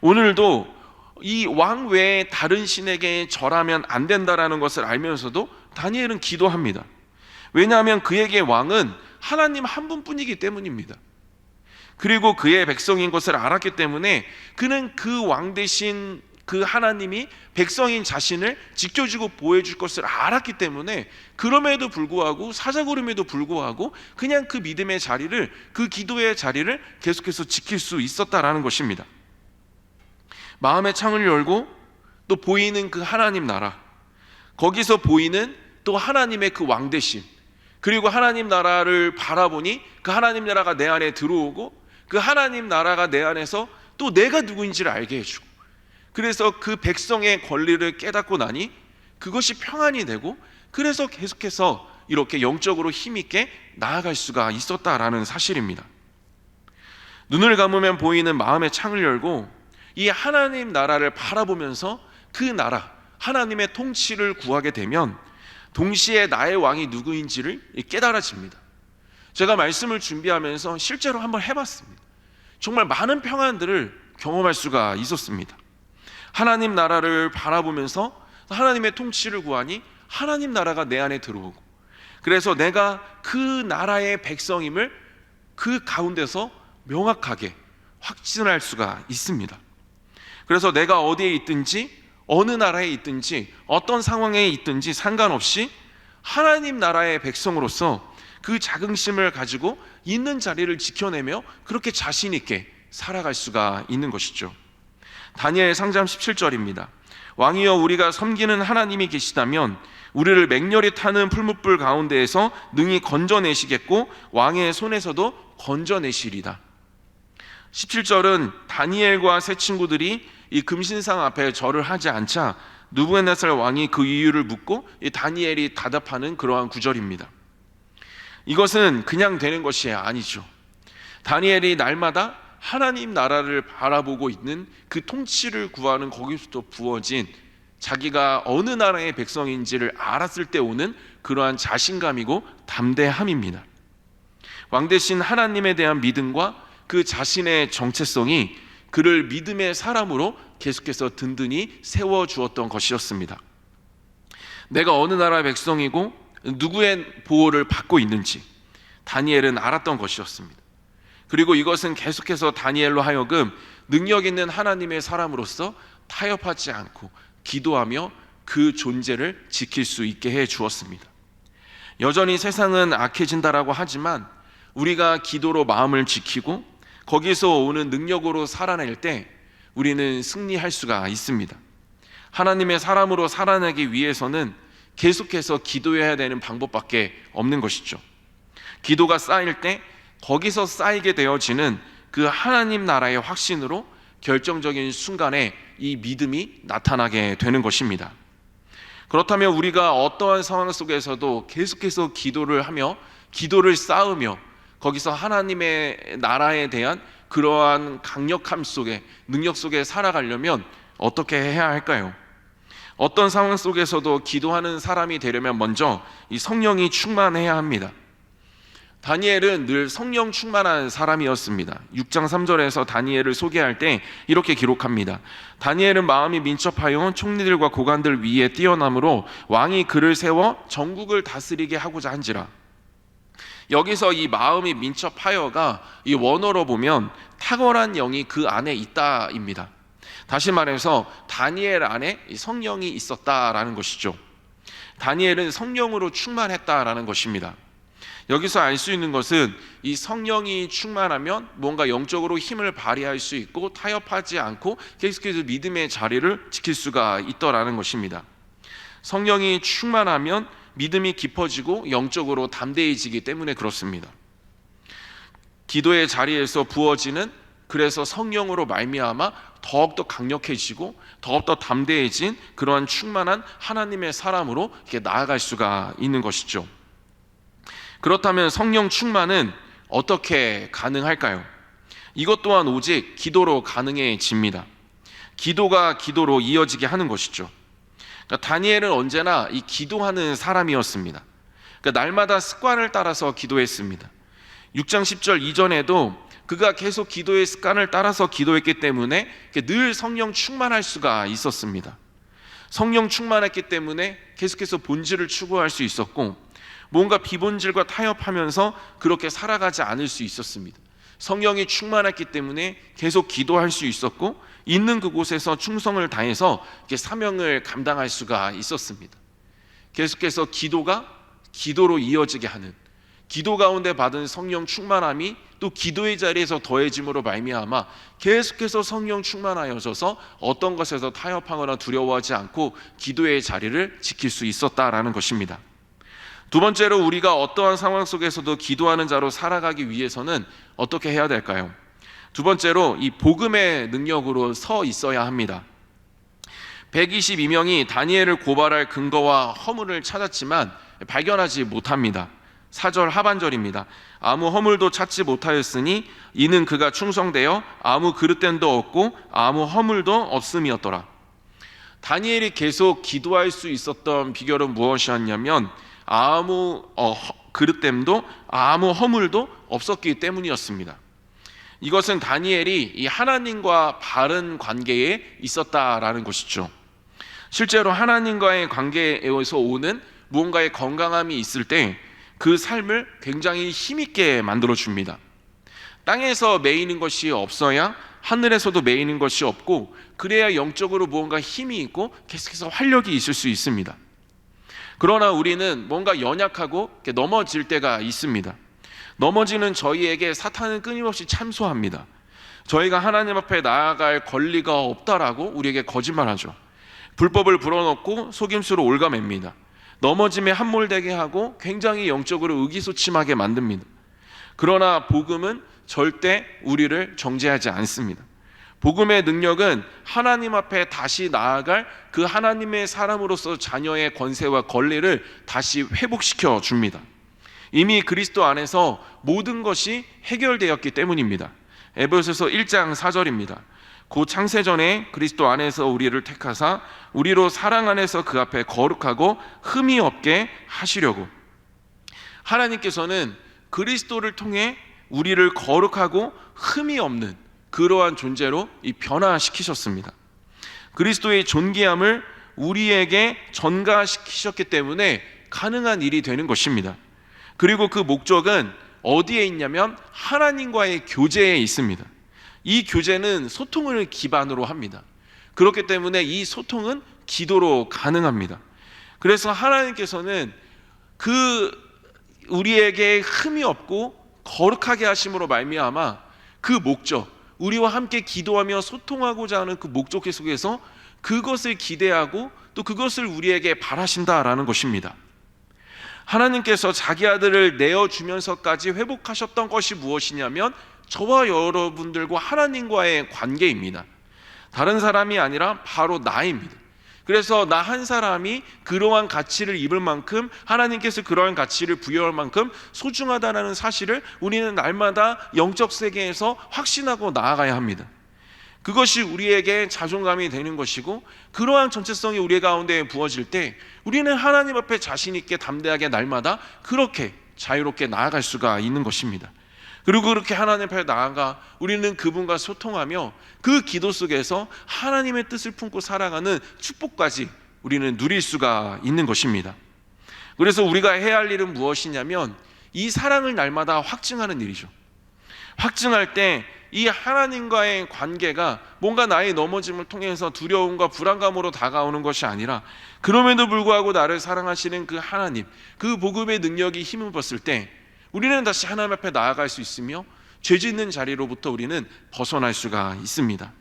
오늘도 이 왕 외에 다른 신에게 절하면 안 된다라는 것을 알면서도 다니엘은 기도합니다. 왜냐하면 그에게 왕은 하나님 한 분뿐이기 때문입니다. 그리고 그의 백성인 것을 알았기 때문에 그는 그 왕 대신 그 하나님이 백성인 자신을 지켜주고 보호해줄 것을 알았기 때문에 그럼에도 불구하고, 사자구름에도 불구하고 그냥 그 믿음의 자리를, 그 기도의 자리를 계속해서 지킬 수 있었다라는 것입니다. 마음의 창을 열고 또 보이는 그 하나님 나라, 거기서 보이는 또 하나님의 그 왕 대신, 그리고 하나님 나라를 바라보니 그 하나님 나라가 내 안에 들어오고 그 하나님 나라가 내 안에서 또 내가 누구인지를 알게 해주고, 그래서 그 백성의 권리를 깨닫고 나니 그것이 평안이 되고, 그래서 계속해서 이렇게 영적으로 힘있게 나아갈 수가 있었다라는 사실입니다. 눈을 감으면 보이는 마음의 창을 열고 이 하나님 나라를 바라보면서 그 나라, 하나님의 통치를 구하게 되면 동시에 나의 왕이 누구인지를 깨달아집니다. 제가 말씀을 준비하면서 실제로 한번 해봤습니다. 정말 많은 평안들을 경험할 수가 있었습니다. 하나님 나라를 바라보면서 하나님의 통치를 구하니 하나님 나라가 내 안에 들어오고, 그래서 내가 그 나라의 백성임을 그 가운데서 명확하게 확신할 수가 있습니다. 그래서 내가 어디에 있든지, 어느 나라에 있든지, 어떤 상황에 있든지 상관없이 하나님 나라의 백성으로서 그 자긍심을 가지고 있는 자리를 지켜내며 그렇게 자신 있게 살아갈 수가 있는 것이죠. 다니엘 상장 17절입니다. 왕이여, 우리가 섬기는 하나님이 계시다면 우리를 맹렬히 타는 풀무불 가운데에서 능히 건져내시겠고 왕의 손에서도 건져내시리다. 17절은 다니엘과 세 친구들이 이 금신상 앞에 절을 하지 않자 느부갓네살 왕이 그 이유를 묻고 이 다니엘이 답답하는 그러한 구절입니다. 이것은 그냥 되는 것이 아니죠. 다니엘이 날마다 하나님 나라를 바라보고 있는 그 통치를 구하는 거기서부터 부어진 자기가 어느 나라의 백성인지를 알았을 때 오는 그러한 자신감이고 담대함입니다. 왕 대신 하나님에 대한 믿음과 그 자신의 정체성이 그를 믿음의 사람으로 계속해서 든든히 세워주었던 것이었습니다. 내가 어느 나라의 백성이고 누구의 보호를 받고 있는지 다니엘은 알았던 것이었습니다. 그리고 이것은 계속해서 다니엘로 하여금 능력 있는 하나님의 사람으로서 타협하지 않고 기도하며 그 존재를 지킬 수 있게 해 주었습니다. 여전히 세상은 악해진다라고 하지만 우리가 기도로 마음을 지키고 거기서 오는 능력으로 살아낼 때 우리는 승리할 수가 있습니다. 하나님의 사람으로 살아내기 위해서는 계속해서 기도해야 되는 방법밖에 없는 것이죠. 기도가 쌓일 때 거기서 쌓이게 되어지는 그 하나님 나라의 확신으로 결정적인 순간에 이 믿음이 나타나게 되는 것입니다. 그렇다면 우리가 어떠한 상황 속에서도 계속해서 기도를 하며 기도를 쌓으며 거기서 하나님의 나라에 대한 그러한 강력함 속에, 능력 속에 살아가려면 어떻게 해야 할까요? 어떤 상황 속에서도 기도하는 사람이 되려면 먼저 이 성령이 충만해야 합니다. 다니엘은 늘 성령 충만한 사람이었습니다. 6장 3절에서 다니엘을 소개할 때 이렇게 기록합니다. 다니엘은 마음이 민첩하여 총리들과 고관들 위에 뛰어남으로 왕이 그를 세워 전국을 다스리게 하고자 한지라. 여기서 이 마음이 민첩하여가 이 원어로 보면 탁월한 영이 그 안에 있다입니다. 다시 말해서 다니엘 안에 성령이 있었다라는 것이죠. 다니엘은 성령으로 충만했다라는 것입니다. 여기서 알 수 있는 것은 이 성령이 충만하면 뭔가 영적으로 힘을 발휘할 수 있고 타협하지 않고 계속해서 믿음의 자리를 지킬 수가 있더라는 것입니다. 성령이 충만하면 믿음이 깊어지고 영적으로 담대해지기 때문에 그렇습니다. 기도의 자리에서 부어지는, 그래서 성령으로 말미암아 더욱더 강력해지고 더욱더 담대해진 그러한 충만한 하나님의 사람으로 이렇게 나아갈 수가 있는 것이죠. 그렇다면 성령 충만은 어떻게 가능할까요? 이것 또한 오직 기도로 가능해집니다. 기도가 기도로 이어지게 하는 것이죠. 그러니까 다니엘은 언제나 이 기도하는 사람이었습니다. 그러니까 날마다 습관을 따라서 기도했습니다. 6장 10절 이전에도 그가 계속 기도의 습관을 따라서 기도했기 때문에 늘 성령 충만할 수가 있었습니다. 성령 충만했기 때문에 계속해서 본질을 추구할 수 있었고 뭔가 비본질과 타협하면서 그렇게 살아가지 않을 수 있었습니다. 성령이 충만했기 때문에 계속 기도할 수 있었고 있는 그곳에서 충성을 다해서 사명을 감당할 수가 있었습니다. 계속해서 기도가 기도로 이어지게 하는, 기도 가운데 받은 성령 충만함이 또 기도의 자리에서 더해짐으로 말미암아 계속해서 성령 충만하여져서 어떤 것에서 타협하거나 두려워하지 않고 기도의 자리를 지킬 수 있었다라는 것입니다. 두 번째로 우리가 어떠한 상황 속에서도 기도하는 자로 살아가기 위해서는 어떻게 해야 될까요? 두 번째로 이 복음의 능력으로 서 있어야 합니다. 122명이 다니엘을 고발할 근거와 허물을 찾았지만 발견하지 못합니다. 4절 하반절입니다. 아무 허물도 찾지 못하였으니 이는 그가 충성되어 아무 그릇됨도 없고 아무 허물도 없음이었더라. 다니엘이 계속 기도할 수 있었던 비결은 무엇이었냐면 아무 그릇됨도 아무 허물도 없었기 때문이었습니다. 이것은 다니엘이 이 하나님과 바른 관계에 있었다라는 것이죠. 실제로 하나님과의 관계에서 오는 무언가의 건강함이 있을 때 그 삶을 굉장히 힘있게 만들어줍니다. 땅에서 매이는 것이 없어야 하늘에서도 매이는 것이 없고, 그래야 영적으로 무언가 힘이 있고 계속해서 활력이 있을 수 있습니다. 그러나 우리는 뭔가 연약하고 넘어질 때가 있습니다. 넘어지는 저희에게 사탄은 끊임없이 참소합니다. 저희가 하나님 앞에 나아갈 권리가 없다라고 우리에게 거짓말하죠. 불법을 불어넣고 속임수로 올가맵니다. 넘어짐에 함몰되게 하고 굉장히 영적으로 의기소침하게 만듭니다. 그러나 복음은 절대 우리를 정죄하지 않습니다. 복음의 능력은 하나님 앞에 다시 나아갈 그 하나님의 사람으로서 자녀의 권세와 권리를 다시 회복시켜 줍니다. 이미 그리스도 안에서 모든 것이 해결되었기 때문입니다. 에베소서 1장 4절입니다. 곧 창세전에 그리스도 안에서 우리를 택하사 우리로 사랑 안에서 그 앞에 거룩하고 흠이 없게 하시려고. 하나님께서는 그리스도를 통해 우리를 거룩하고 흠이 없는 그러한 존재로 변화시키셨습니다. 그리스도의 존귀함을 우리에게 전가시키셨기 때문에 가능한 일이 되는 것입니다. 그리고 그 목적은 어디에 있냐면 하나님과의 교제에 있습니다. 이 교제는 소통을 기반으로 합니다. 그렇기 때문에 이 소통은 기도로 가능합니다. 그래서 하나님께서는 우리에게 흠이 없고 거룩하게 하심으로 말미암아 그 목적, 우리와 함께 기도하며 소통하고자 하는 그 목적 속에서 그것을 기대하고 또 그것을 우리에게 바라신다라는 것입니다. 하나님께서 자기 아들을 내어주면서까지 회복하셨던 것이 무엇이냐면 저와 여러분들과 하나님과의 관계입니다. 다른 사람이 아니라 바로 나입니다. 그래서 나 한 사람이 그러한 가치를 입을 만큼, 하나님께서 그러한 가치를 부여할 만큼 소중하다는 사실을 우리는 날마다 영적 세계에서 확신하고 나아가야 합니다. 그것이 우리에게 자존감이 되는 것이고, 그러한 전체성이 우리 가운데 부어질 때 우리는 하나님 앞에 자신 있게 담대하게 날마다 그렇게 자유롭게 나아갈 수가 있는 것입니다. 그리고 그렇게 하나님 앞에 나아가 우리는 그분과 소통하며 그 기도 속에서 하나님의 뜻을 품고 살아가는 축복까지 우리는 누릴 수가 있는 것입니다. 그래서 우리가 해야 할 일은 무엇이냐면 이 사랑을 날마다 확증하는 일이죠. 확증할 때 이 하나님과의 관계가 뭔가 나의 넘어짐을 통해서 두려움과 불안감으로 다가오는 것이 아니라, 그럼에도 불구하고 나를 사랑하시는 그 하나님, 그 복음의 능력이 힘입었을 때 우리는 다시 하나님 앞에 나아갈 수 있으며 죄 짓는 자리로부터 우리는 벗어날 수가 있습니다.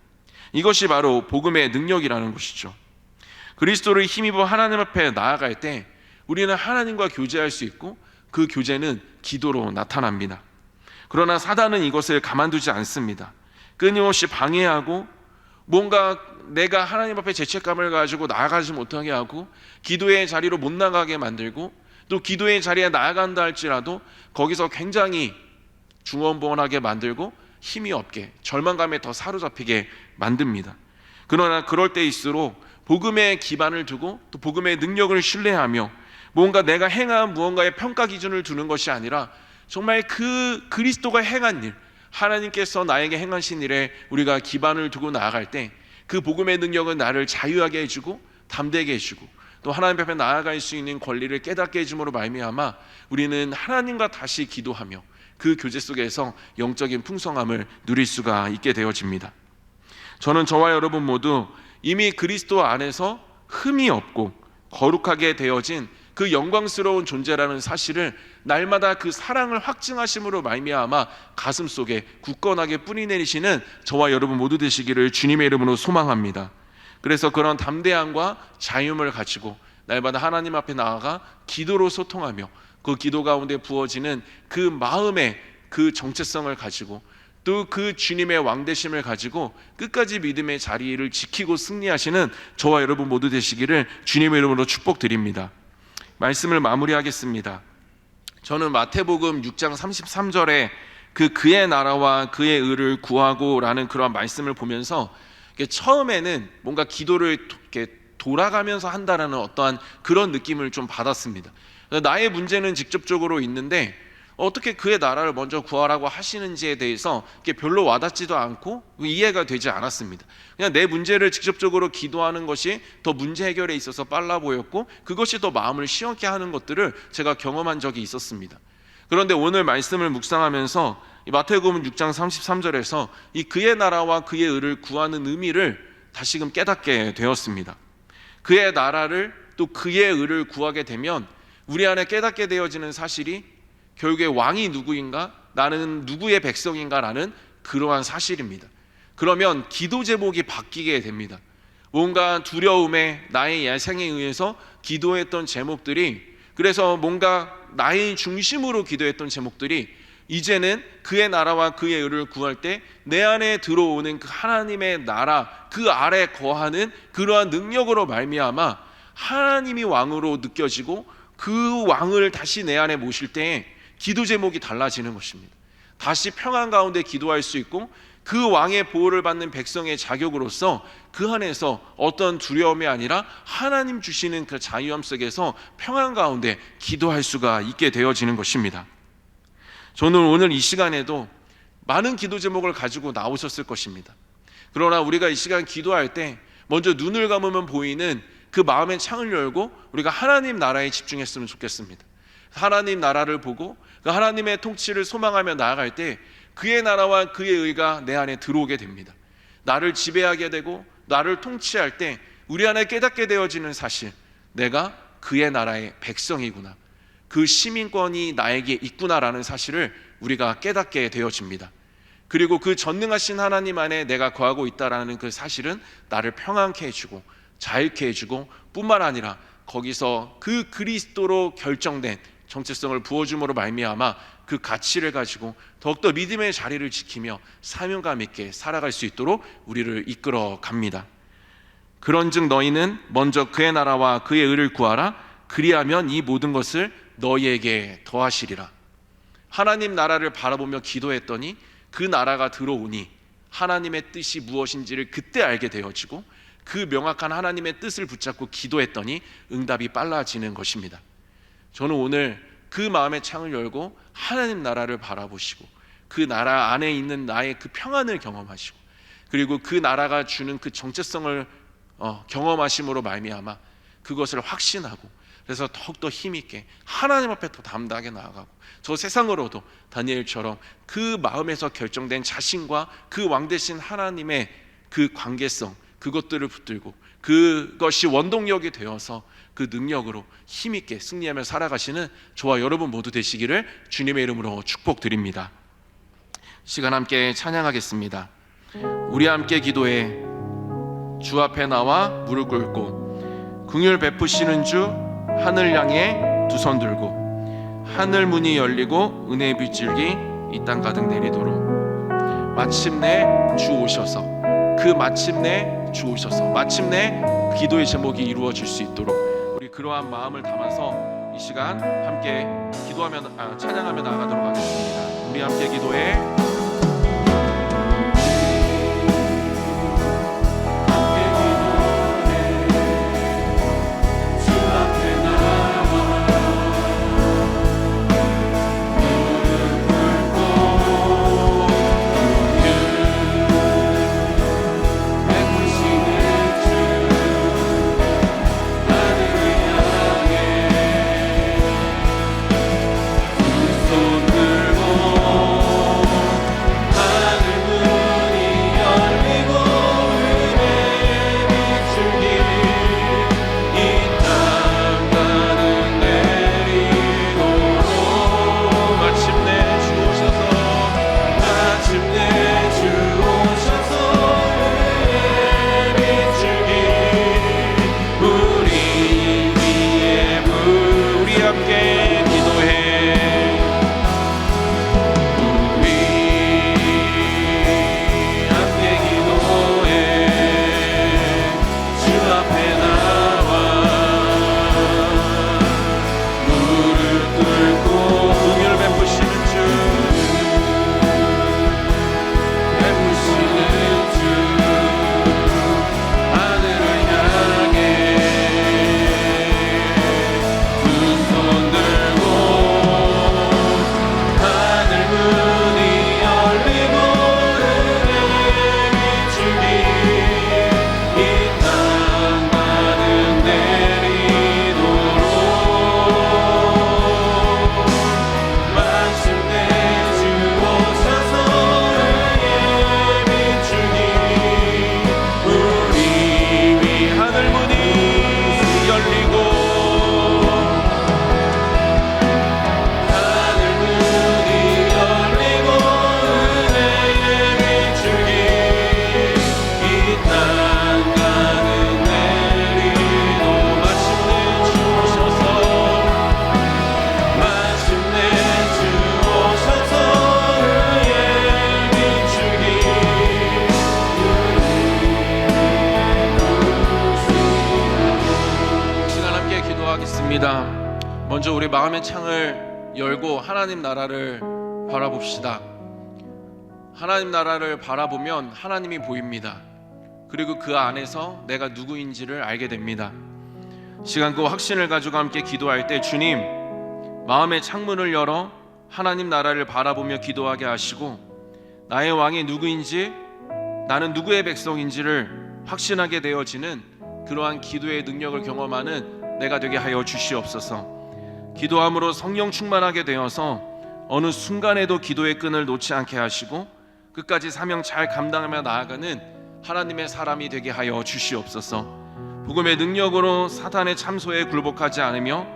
이것이 바로 복음의 능력이라는 것이죠. 그리스도를 힘입어 하나님 앞에 나아갈 때 우리는 하나님과 교제할 수 있고, 그 교제는 기도로 나타납니다. 그러나 사단은 이것을 가만두지 않습니다. 끊임없이 방해하고, 뭔가 내가 하나님 앞에 죄책감을 가지고 나아가지 못하게 하고, 기도의 자리로 못 나가게 만들고, 또 기도의 자리에 나아간다 할지라도 거기서 굉장히 중언부언하게 만들고 힘이 없게, 절망감에 더 사로잡히게 만듭니다. 그러나 그럴 때일수록 복음의 기반을 두고 또 복음의 능력을 신뢰하며 뭔가 내가 행한 무언가의 평가 기준을 두는 것이 아니라 정말 그 그리스도가 행한 일, 하나님께서 나에게 행하신 일에 우리가 기반을 두고 나아갈 때 그 복음의 능력은 나를 자유하게 해주고 담대게 해주고, 또 하나님 앞에 나아갈 수 있는 권리를 깨닫게 해줌으로 말미암아 우리는 하나님과 다시 기도하며 그 교제 속에서 영적인 풍성함을 누릴 수가 있게 되어집니다. 저는 저와 여러분 모두 이미 그리스도 안에서 흠이 없고 거룩하게 되어진 그 영광스러운 존재라는 사실을 날마다 그 사랑을 확증하심으로 말미암아 가슴속에 굳건하게 뿌리내리시는 저와 여러분 모두 되시기를 주님의 이름으로 소망합니다. 그래서 그런 담대함과 자유함을 가지고 날마다 하나님 앞에 나아가 기도로 소통하며 그 기도 가운데 부어지는 그 마음의 그 정체성을 가지고 또 그 주님의 왕되심을 가지고 끝까지 믿음의 자리를 지키고 승리하시는 저와 여러분 모두 되시기를 주님의 이름으로 축복드립니다. 말씀을 마무리하겠습니다. 저는 마태복음 6장 33절에 그의 나라와 그의 의를 구하고 라는 그런 말씀을 보면서 처음에는 뭔가 기도를 이렇게 돌아가면서 한다라는 어떠한 그런 느낌을 좀 받았습니다. 나의 문제는 직접적으로 있는데 어떻게 그의 나라를 먼저 구하라고 하시는지에 대해서 별로 와닿지도 않고 이해가 되지 않았습니다. 그냥 내 문제를 직접적으로 기도하는 것이 더 문제 해결에 있어서 빨라 보였고, 그것이 더 마음을 시원케 하는 것들을 제가 경험한 적이 있었습니다. 그런데 오늘 말씀을 묵상하면서 마태복음 6장 33절에서 이 그의 나라와 그의 의를 구하는 의미를 다시금 깨닫게 되었습니다. 그의 나라를 또 그의 의를 구하게 되면 우리 안에 깨닫게 되어지는 사실이 결국에 왕이 누구인가, 나는 누구의 백성인가 라는 그러한 사실입니다. 그러면 기도 제목이 바뀌게 됩니다. 뭔가 두려움에 나의 예상에 의해서 기도했던 제목들이, 그래서 뭔가 나의 중심으로 기도했던 제목들이 이제는 그의 나라와 그의 의를 구할 때 내 안에 들어오는 그 하나님의 나라, 그 아래 거하는 그러한 능력으로 말미암아 하나님이 왕으로 느껴지고, 그 왕을 다시 내 안에 모실 때에 기도 제목이 달라지는 것입니다. 다시 평안 가운데 기도할 수 있고, 그 왕의 보호를 받는 백성의 자격으로서 그 안에서 어떤 두려움이 아니라 하나님 주시는 그 자유함 속에서 평안 가운데 기도할 수가 있게 되어지는 것입니다. 저는 오늘 이 시간에도 많은 기도 제목을 가지고 나오셨을 것입니다. 그러나 우리가 이 시간 기도할 때 먼저 눈을 감으면 보이는 그 마음의 창을 열고 우리가 하나님 나라에 집중했으면 좋겠습니다. 하나님 나라를 보고 그 하나님의 통치를 소망하며 나아갈 때 그의 나라와 그의 의가 내 안에 들어오게 됩니다. 나를 지배하게 되고 나를 통치할 때 우리 안에 깨닫게 되어지는 사실, 내가 그의 나라의 백성이구나, 그 시민권이 나에게 있구나라는 사실을 우리가 깨닫게 되어집니다. 그리고 그 전능하신 하나님 안에 내가 거하고 있다라는 그 사실은 나를 평안케 해주고 자유케 해주고 뿐만 아니라 거기서 그 그리스도로 결정된 정체성을 부어줌으로 말미암아 그 가치를 가지고 더욱더 믿음의 자리를 지키며 사명감 있게 살아갈 수 있도록 우리를 이끌어 갑니다. 그런즉 너희는 먼저 그의 나라와 그의 의를 구하라. 그리하면 이 모든 것을 너희에게 더하시리라. 하나님 나라를 바라보며 기도했더니 그 나라가 들어오니 하나님의 뜻이 무엇인지를 그때 알게 되어지고 그 명확한 하나님의 뜻을 붙잡고 기도했더니 응답이 빨라지는 것입니다. 저는 오늘 그 마음의 창을 열고 하나님 나라를 바라보시고 그 나라 안에 있는 나의 그 평안을 경험하시고 그리고 그 나라가 주는 그 정체성을 경험하심으로 말미암아 그것을 확신하고 그래서 더욱더 힘있게 하나님 앞에 더 담대하게 나아가고 저 세상으로도 다니엘처럼 그 마음에서 결정된 자신과 그 왕 되신 하나님의 그 관계성 그것들을 붙들고 그것이 원동력이 되어서 그 능력으로 힘있게 승리하며 살아가시는 저와 여러분 모두 되시기를 주님의 이름으로 축복드립니다. 시간 함께 찬양하겠습니다. 우리 함께 기도해. 주 앞에 나와 무릎 꿇고 긍휼 베푸시는 주 하늘 향해 두 손 들고 하늘 문이 열리고 은혜의 빗줄기 이 땅 가득 내리도록 마침내 주 오셔서 그 마침내 주 오셔서 마침내 기도의 제목이 이루어질 수 있도록 우리 그러한 마음을 담아서 이 시간 함께 기도하며 찬양하며 나아가도록 하겠습니다. 우리 함께 기도해. 먼저 우리 마음의 창을 열고 하나님 나라를 바라봅시다. 하나님 나라를 바라보면 하나님이 보입니다. 그리고 그 안에서 내가 누구인지를 알게 됩니다. 시간 그 확신을 가지고 함께 기도할 때 주님 마음의 창문을 열어 하나님 나라를 바라보며 기도하게 하시고 나의 왕이 누구인지 나는 누구의 백성인지를 확신하게 되어지는 그러한 기도의 능력을 경험하는 내가 되게 하여 주시옵소서. 기도함으로 성령 충만하게 되어서 어느 순간에도 기도의 끈을 놓지 않게 하시고 끝까지 사명 잘 감당하며 나아가는 하나님의 사람이 되게 하여 주시옵소서. 복음의 능력으로 사탄의 참소에 굴복하지 않으며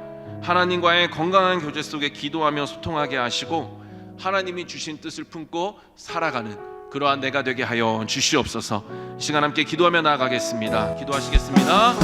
하나님과의 건강한 교제 속에 기도하며 소통하게 하시고 하나님이 주신 뜻을 품고 살아가는 그러한 내가 되게 하여 주시옵소서. 이 시간 함께 기도하며 나아가겠습니다. 기도하시겠습니다.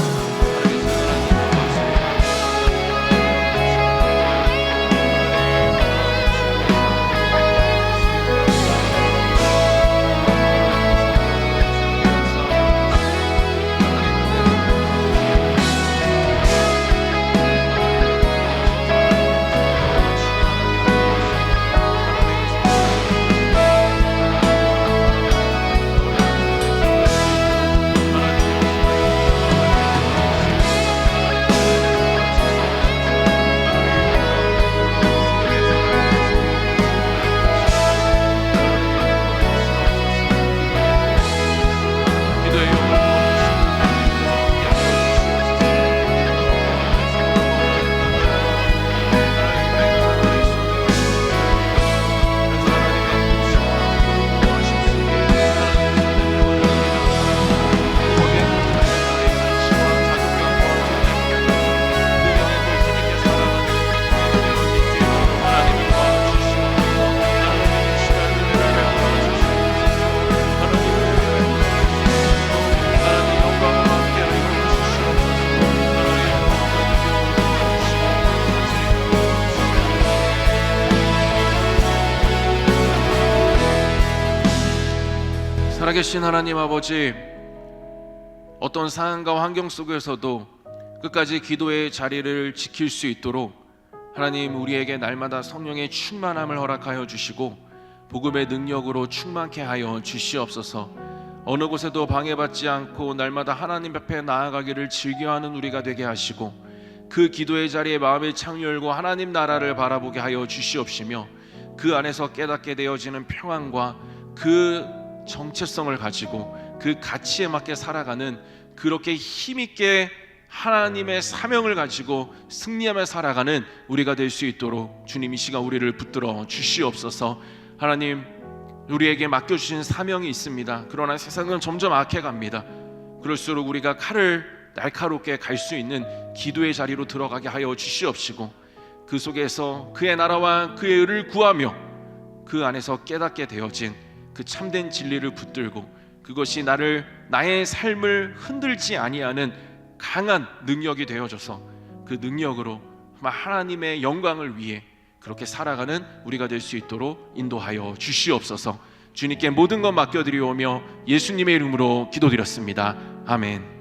살아계신 하나님 아버지, 어떤 상황과 환경 속에서도 끝까지 기도의 자리를 지킬 수 있도록 하나님, 우리에게 날마다 성령의 충만함을 허락하여 주시고 복음의 능력으로 충만케 하여 주시옵소서. 어느 곳에도 방해받지 않고 날마다 하나님 앞에 나아가기를 즐겨하는 우리가 되게 하시고, 그 기도의 자리에 마음의 창 열고 하나님 나라를 바라보게 하여 주시옵시며, 그 안에서 깨닫게 되어지는 평안과 그 정체성을 가지고 그 가치에 맞게 살아가는, 그렇게 힘있게 하나님의 사명을 가지고 승리하며 살아가는 우리가 될 수 있도록 주님, 이 시간 우리를 붙들어 주시옵소서. 하나님, 우리에게 맡겨주신 사명이 있습니다. 그러나 세상은 점점 악해갑니다. 그럴수록 우리가 칼을 날카롭게 갈 수 있는 기도의 자리로 들어가게 하여 주시옵시고, 그 속에서 그의 나라와 그의 의를 구하며 그 안에서 깨닫게 되어진 그 참된 진리를 붙들고, 그것이 나의 삶을 흔들지 아니하는 강한 능력이 되어져서 그 능력으로 하나님의 영광을 위해 그렇게 살아가는 우리가 될 수 있도록 인도하여 주시옵소서. 주님께 모든 것 맡겨드리오며 예수님의 이름으로 기도드렸습니다. 아멘.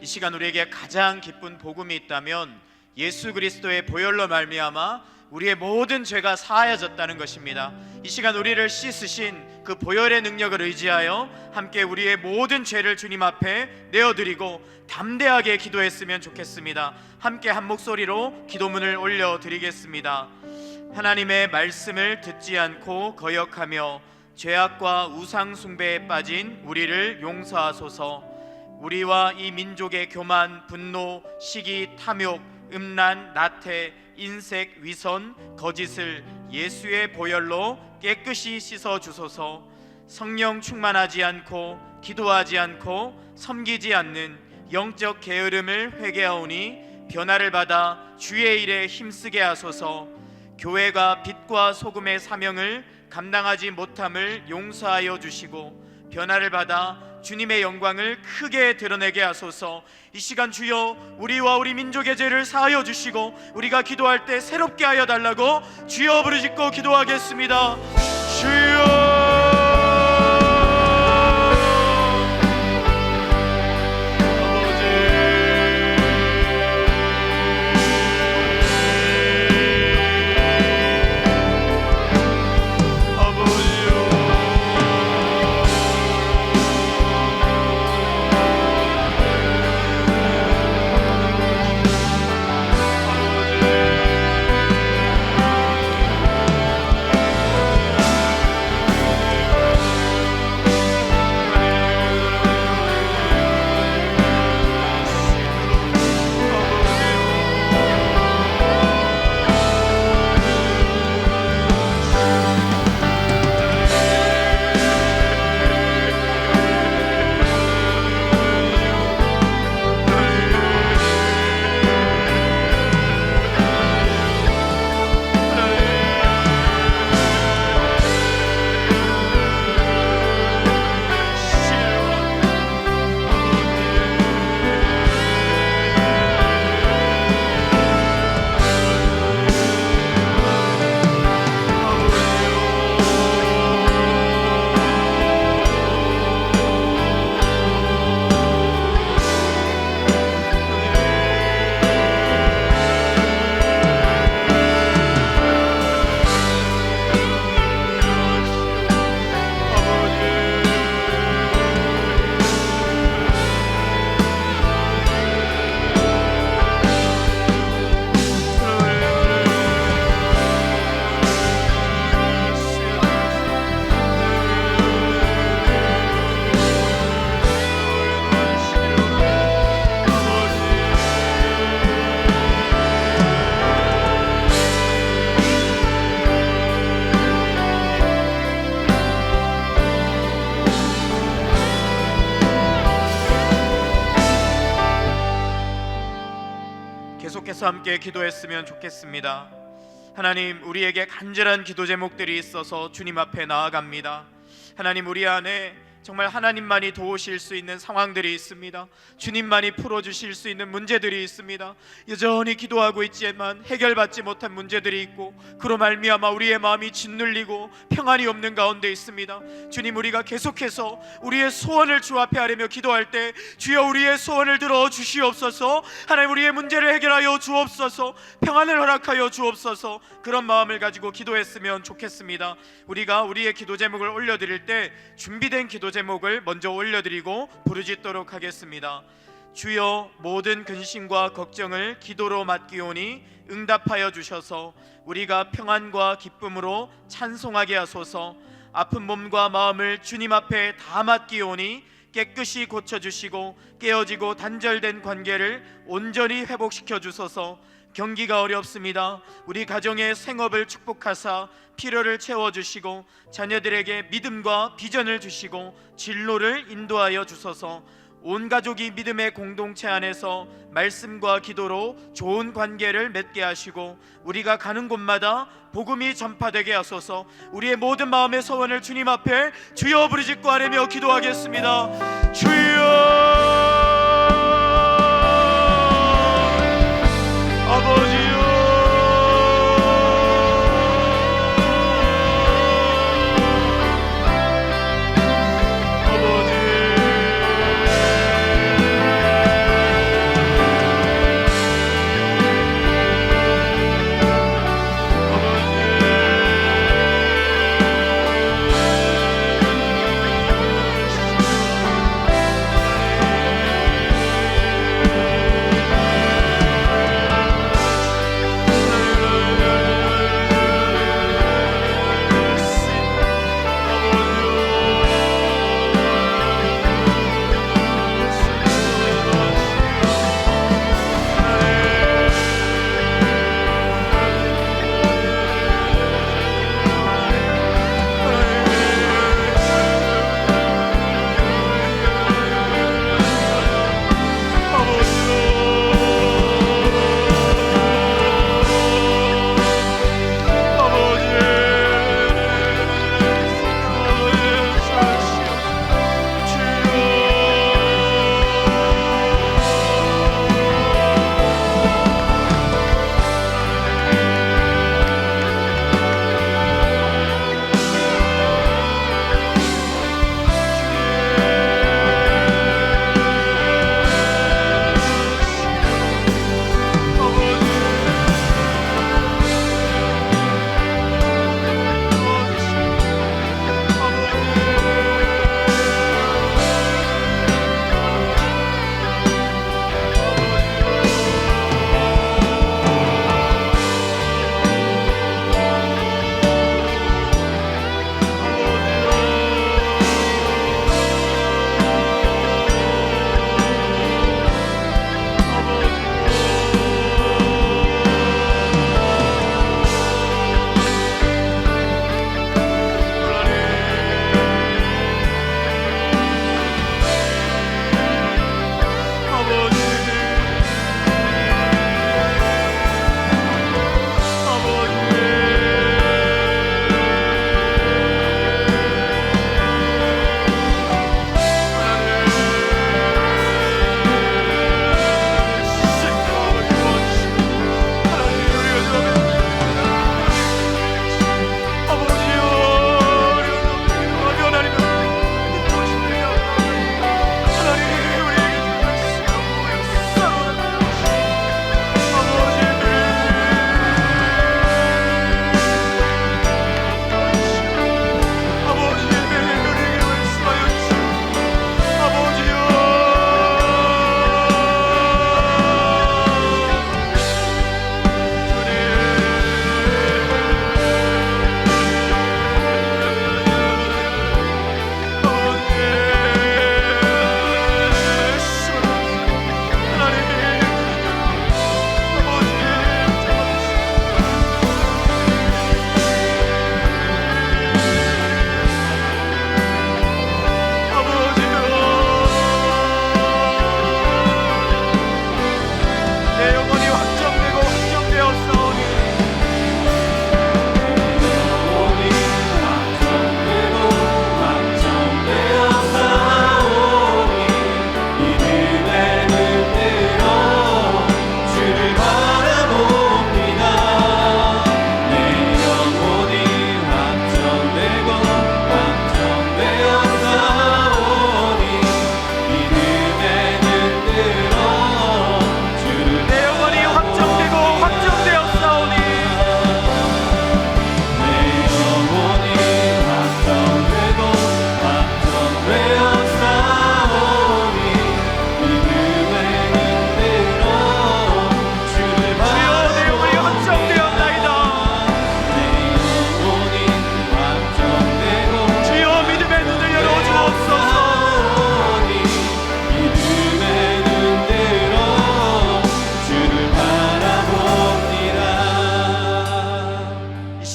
이 시간 우리에게 가장 기쁜 복음이 있다면 예수 그리스도의 보혈로 말미암아 우리의 모든 죄가 사하여졌다는 것입니다. 이 시간 우리를 씻으신 그 보혈의 능력을 의지하여 함께 우리의 모든 죄를 주님 앞에 내어드리고 담대하게 기도했으면 좋겠습니다. 함께 한 목소리로 기도문을 올려드리겠습니다. 하나님의 말씀을 듣지 않고 거역하며 죄악과 우상 숭배에 빠진 우리를 용서하소서. 우리와 이 민족의 교만, 분노, 시기, 탐욕, 음란, 나태, 인색, 위선, 거짓을 예수의 보혈로 깨끗이 씻어 주소서. 성령 충만하지 않고 기도하지 않고 섬기지 않는 영적 게으름을 회개하오니 변화를 받아 주의 일에 힘쓰게 하소서. 교회가 빛과 소금의 사명을 감당하지 못함을 용서하여 주시고 변화를 받아 주님의 영광을 크게 드러내게 하소서. 이 시간 주여 우리와 우리 민족의 죄를 사하여 주시고 우리가 기도할 때 새롭게 하여 달라고 주여 부르짖고 기도하겠습니다. 주여 계속해서 함께 기도했으면 좋겠습니다. 하나님, 우리에게 간절한 기도 제목들이 있어서 주님 앞에 나아갑니다. 하나님, 우리 안에 정말 하나님만이 도우실 수 있는 상황들이 있습니다. 주님만이 풀어주실 수 있는 문제들이 있습니다. 여전히 기도하고 있지만 해결받지 못한 문제들이 있고 그로 말미암아 우리의 마음이 짓눌리고 평안이 없는 가운데 있습니다. 주님, 우리가 계속해서 우리의 소원을 주 앞에 하려며 기도할 때 주여 우리의 소원을 들어 주시옵소서. 하나님, 우리의 문제를 해결하여 주옵소서. 평안을 허락하여 주옵소서. 그런 마음을 가지고 기도했으면 좋겠습니다. 우리가 우리의 기도 제목을 올려드릴 때 준비된 기도 제목을 먼저 올려드리고 부르짖도록 하겠습니다. 주여, 모든 근심과 걱정을 기도로 맡기오니 응답하여 주셔서 우리가 평안과 기쁨으로 찬송하게 하소서. 아픈 몸과 마음을 주님 앞에 다 맡기오니 깨끗이 고쳐주시고 깨어지고 단절된 관계를 온전히 회복시켜 주소서. 경기가 어렵습니다. 우리 가정의 생업을 축복하사 필요를 채워주시고 자녀들에게 믿음과 비전을 주시고 진로를 인도하여 주소서. 온 가족이 믿음의 공동체 안에서 말씀과 기도로 좋은 관계를 맺게 하시고 우리가 가는 곳마다 복음이 전파되게 하소서. 우리의 모든 마음의 소원을 주님 앞에 주여 부르짖고 아뢰며 기도하겠습니다. 주여, 아버지요, 아버지, 아버지,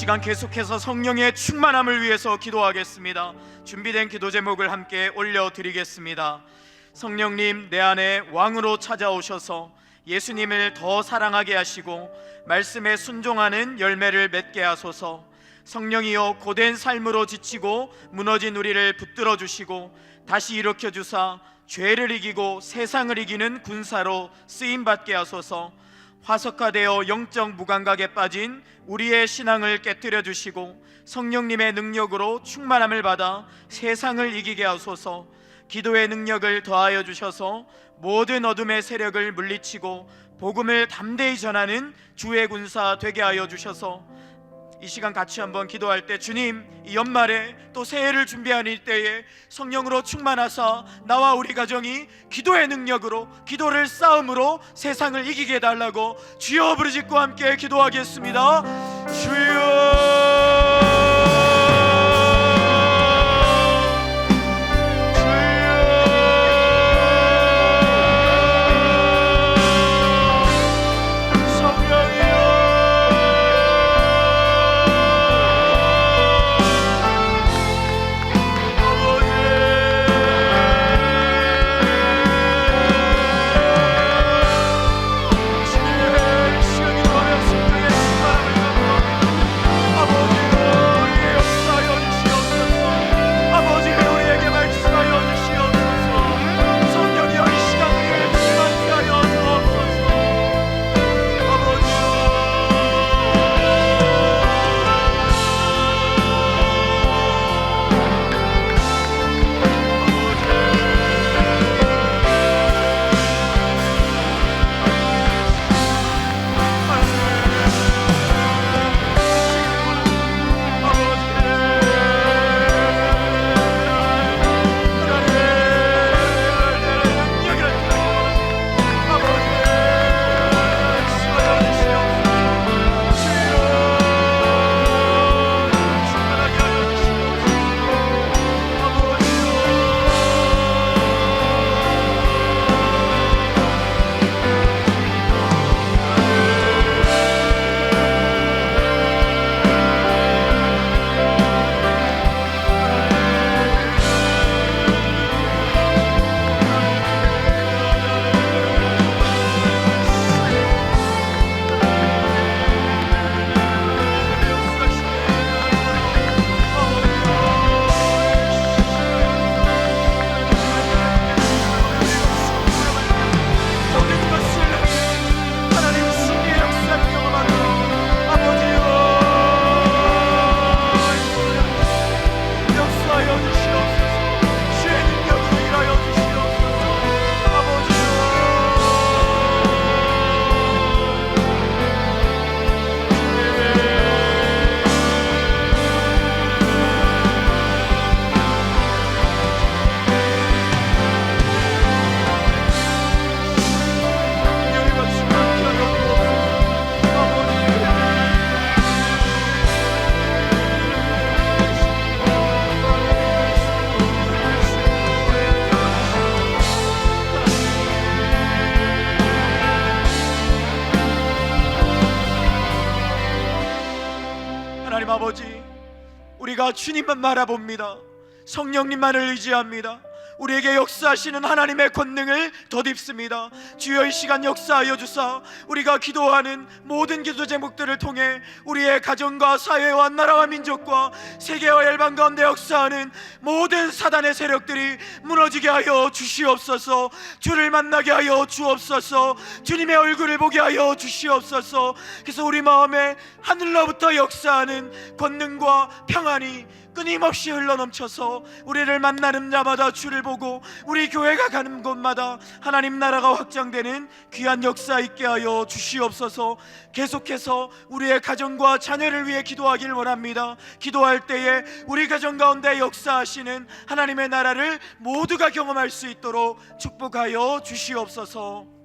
시간 계속해서 성령의 충만함을 위해서 기도하겠습니다. 준비된 기도 제목을 함께 올려드리겠습니다. 성령님, 내 안에 왕으로 찾아오셔서 예수님을 더 사랑하게 하시고 말씀에 순종하는 열매를 맺게 하소서. 성령이여, 고된 삶으로 지치고 무너진 우리를 붙들어 주시고 다시 일으켜 주사 죄를 이기고 세상을 이기는 군사로 쓰임받게 하소서. 화석화되어 영적 무감각에 빠진 우리의 신앙을 깨뜨려 주시고 성령님의 능력으로 충만함을 받아 세상을 이기게 하소서. 기도의 능력을 더하여 주셔서 모든 어둠의 세력을 물리치고 복음을 담대히 전하는 주의 군사 되게 하여 주셔서 이 시간 같이 한번 기도할 때, 주님, 이 연말에 또 새해를 준비하는 때에 성령으로 충만하사 나와 우리 가정이 기도의 능력으로, 기도를 싸움으로 세상을 이기게 해달라고 주여 부르짖고 함께 기도하겠습니다. 주여, 하나님 아버지, 우리가 주님만 바라봅니다. 성령님만을 의지합니다. 우리에게 역사하시는 하나님의 권능을 덧입습니다. 주여, 이 시간 역사하여 주사 우리가 기도하는 모든 기도 제목들을 통해 우리의 가정과 사회와 나라와 민족과 세계와 열방 가운데 역사하는 모든 사단의 세력들이 무너지게 하여 주시옵소서. 주를 만나게 하여 주옵소서. 주님의 얼굴을 보게 하여 주시옵소서. 그래서 우리 마음에 하늘로부터 역사하는 권능과 평안이 끊임없이 흘러넘쳐서 우리를 만나는 자마다 주를 보고 우리 교회가 가는 곳마다 하나님 나라가 확장되는 귀한 역사 있게 하여 주시옵소서. 계속해서 우리의 가정과 자녀를 위해 기도하길 원합니다. 기도할 때에 우리 가정 가운데 역사하시는 하나님의 나라를 모두가 경험할 수 있도록 축복하여 주시옵소서.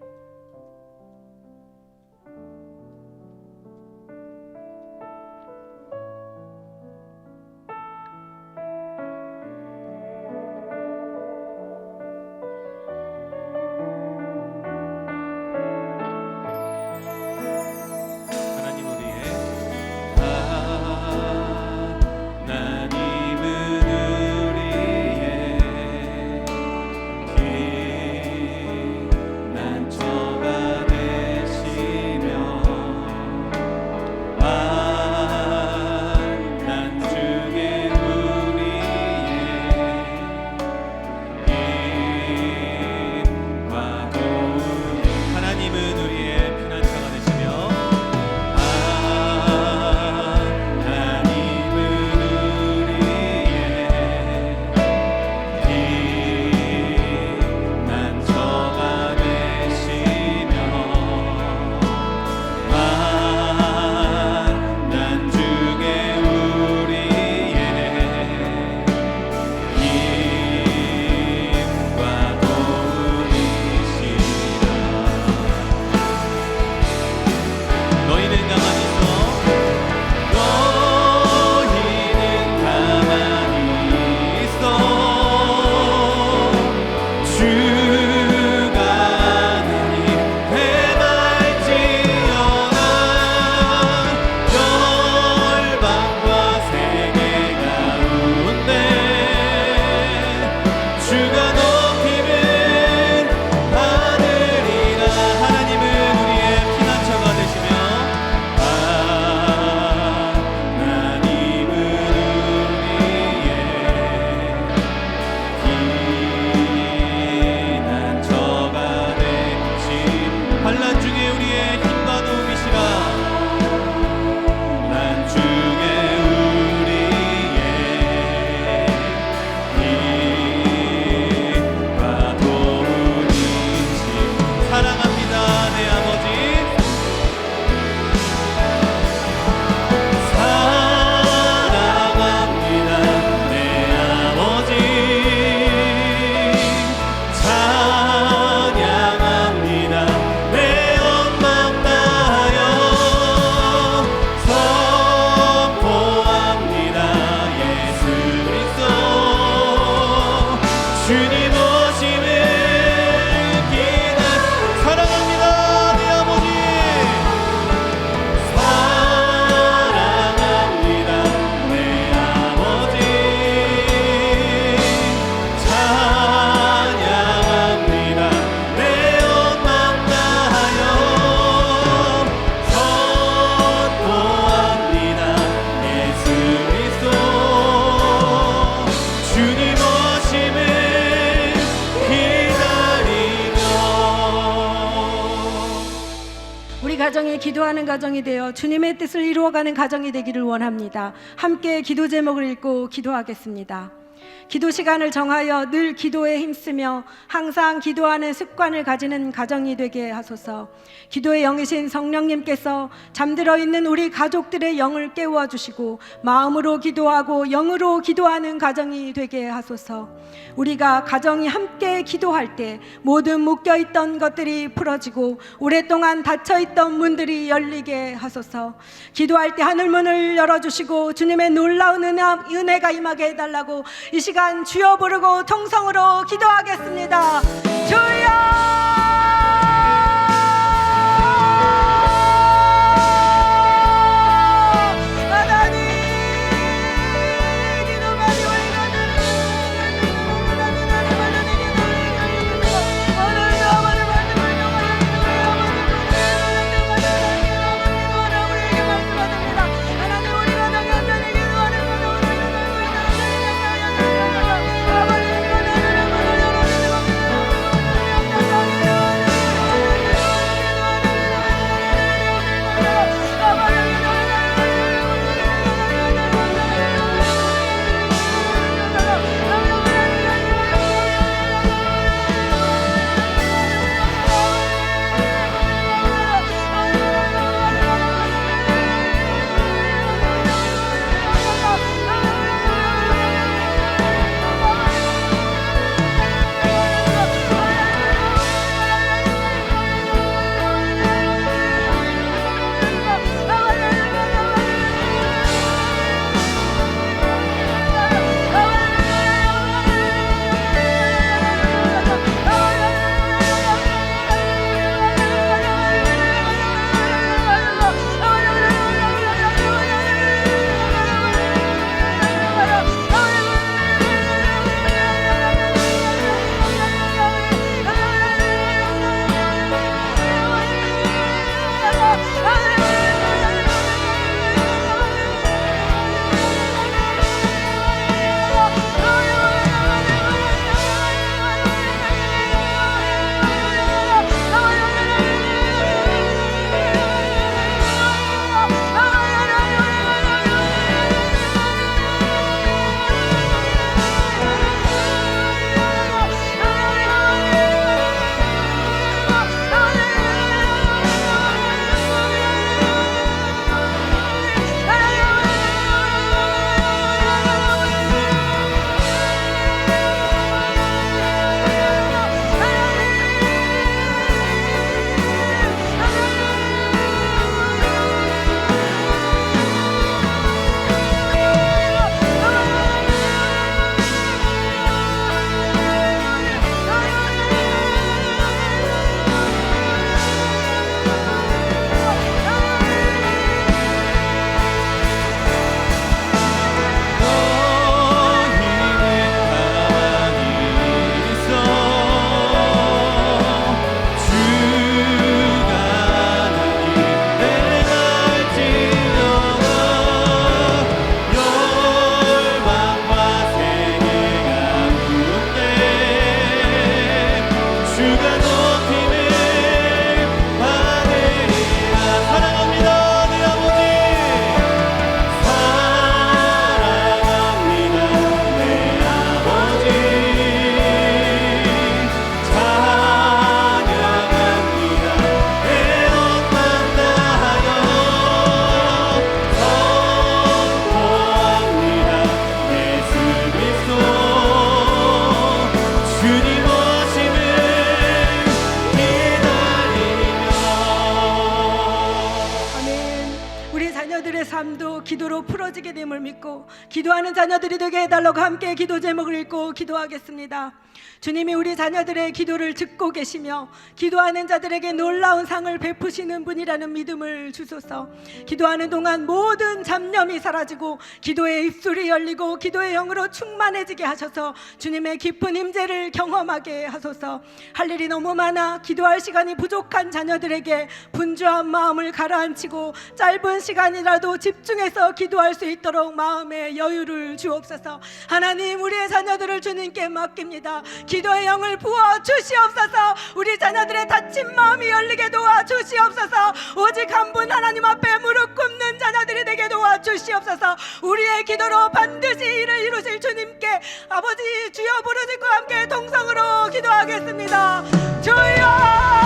기도하는 가정이 되어 주님의 뜻을 이루어가는 가정이 되기를 원합니다. 함께 기도 제목을 읽고 기도하겠습니다. 기도 시간을 정하여 늘 기도에 힘쓰며 항상 기도하는 습관을 가지는 가정이 되게 하소서. 기도의 영이신 성령님께서 잠들어 있는 우리 가족들의 영을 깨워 주시고 마음으로 기도하고 영으로 기도하는 가정이 되게 하소서. 우리가 가정이 함께 기도할 때 모든 묶여있던 것들이 풀어지고 오랫동안 닫혀있던 문들이 열리게 하소서. 기도할 때 하늘문을 열어주시고 주님의 놀라운 은혜가 임하게 해달라고 이 시간 주여 부르고 통성으로 기도하겠습니다. 주여! 삶도 기도로 풀어지게 됨을 믿고 기도하는 자녀들이 되게 해달라고 함께 기도 제목을 읽고 기도하겠습니다. 주님이 우리 자녀들의 기도를 듣고 계시며 기도하는 자들에게 놀라운 상을 베푸시는 분이라는 믿음을 주소서. 기도하는 동안 모든 잡념이 사라지고 기도의 입술이 열리고 기도의 영으로 충만해지게 하셔서 주님의 깊은 임재를 경험하게 하소서. 할 일이 너무 많아 기도할 시간이 부족한 자녀들에게 분주한 마음을 가라앉히고 짧은 시간이라도 집중해서 기도할 수 있도록 마음에 여유를 주옵소서. 하나님, 우리의 자녀들을 주님께 맡깁니다. 기도의 영을 부어 주시옵소서. 우리 자녀들의 다친 마음이 열리게 도와 주시옵소서. 오직 한 분 하나님 앞에 무릎 꿇는 자녀들이 되게 도와 주시옵소서. 우리의 기도로 반드시 일을 이루실 주님께 아버지 주여 부르짖고 함께 동성으로 기도하겠습니다. 주여!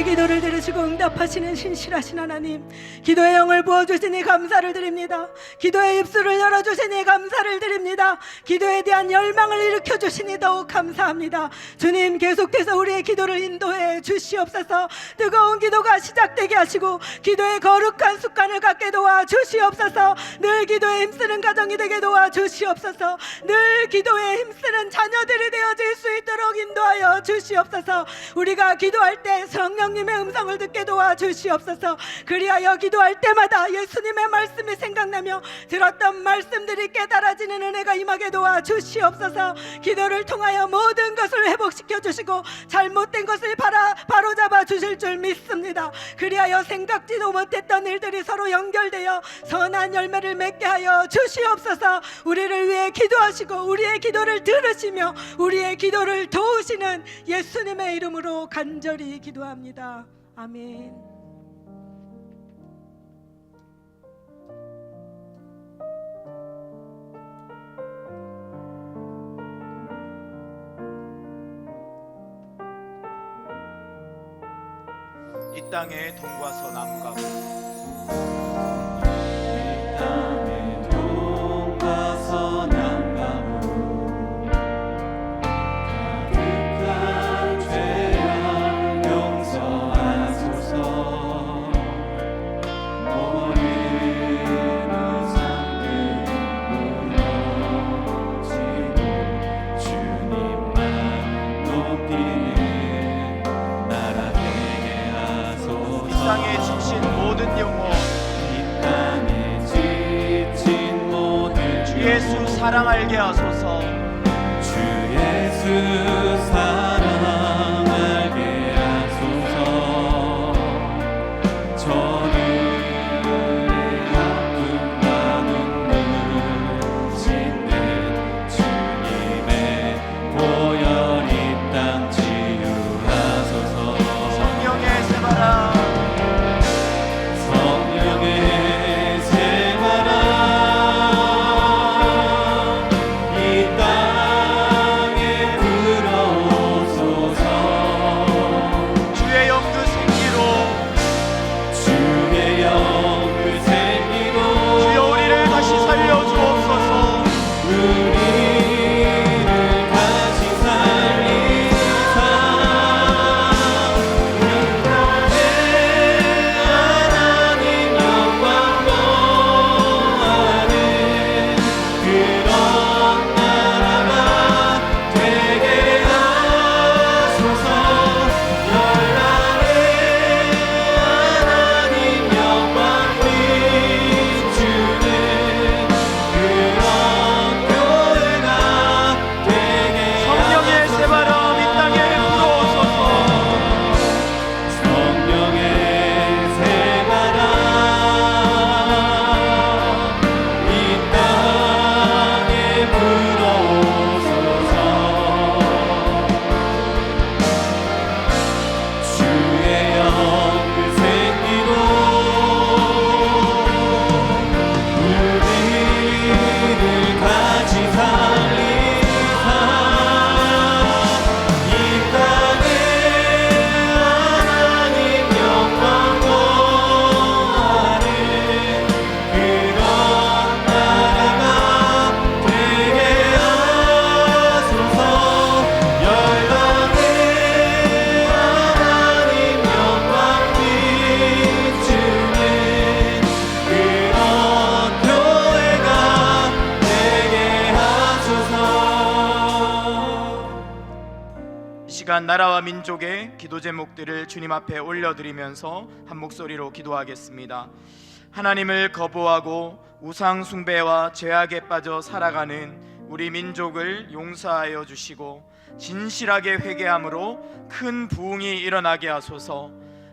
기도를 들으시고 응답하시는 신실하신 하나님, 기도의 영을 부어주시니 감사를 드립니다. 기도의 입술을 열어주시니 감사를 드립니다. 기도에 대한 열망을 일으켜주시니 더욱 감사합니다. 주님, 계속해서 우리의 기도를 인도해 주시옵소서. 뜨거운 기도가 시작되게 하시고 기도의 거룩한 습관을 갖게 도와 주시옵소서. 늘 기도에 힘쓰는 가정이 되게 도와 주시옵소서. 늘 기도에 힘쓰는 자녀들이 되어질 수 있도록 인도하여 주시옵소서. 우리가 기도할 때 성령님의 음성을 듣게 도와 주시옵소서. 그리하여 기도할 때마다 예수님의 말씀이 생각나며 들었던 말씀들이 깨달아지는 은혜가 임하게 도와 주시옵소서. 기도를 통하여 모든 것을 회복시켜 주시고 잘못된 것을 바로잡아 주실 줄 믿습니다. 그리하여 생각지도 못했던 일들이 서로 연결되어 선한 열매를 맺게 하여 주시옵소서. 우리를 위해 기도하시고 우리의 기도를 들으시며 우리의 기도를 도우시는 예수님의 이름으로 간절히 기도합니다. 아멘. 이 땅에 동과서 남가고 이 땅에 동과서 남가고 가득한 죄악 용서하소서. 모르는 상들이 무너지고 주님만 높이는 나라 되게 하소서. 이 땅에 지친 모든 영혼 이 땅에 지친 모든 주 예수 사랑 알게 하소서. 주 예수 사랑 알게 하소서. 저들의 아픔과 눈물 씻는 주님의 보혈 이 땅 치유하소서. 성령의 새바람 성령의 새바람 이 땅에 불어오소서. 주의 영그 생기로 주의 영을 생기로 주여 우리를 다시 살려 주옵소서. 우리를 다시 살리사 이 땅에 하나님 영광 거하는 그런 나라가 되게 하소서. 열방에 하나님 영광 비추는 그런 교회가 되게 성령의 하소서. 새바람 이 땅에 불어오소서. 성령의 새바람 이 땅에 불어오소서. 주의 영을 생기로 우리를 다시 살리사 이 땅에 하나님 영광 거하는 그런 나라가 되게 하소서. 열방에 하나님 영광 비추는 그런 교회가 되게 하소서. 이 시간 나라와 민족의 기도 제목들을 주님 앞에 올려드리면서 한 목소리로 기도하겠습니다. 하나님을 거부하고 우상 숭배와 죄악에 빠져 살아가는 우리 민족을 용서하여 주시고 진실하게 회개함으로 큰 부흥이 일어나게 하소서.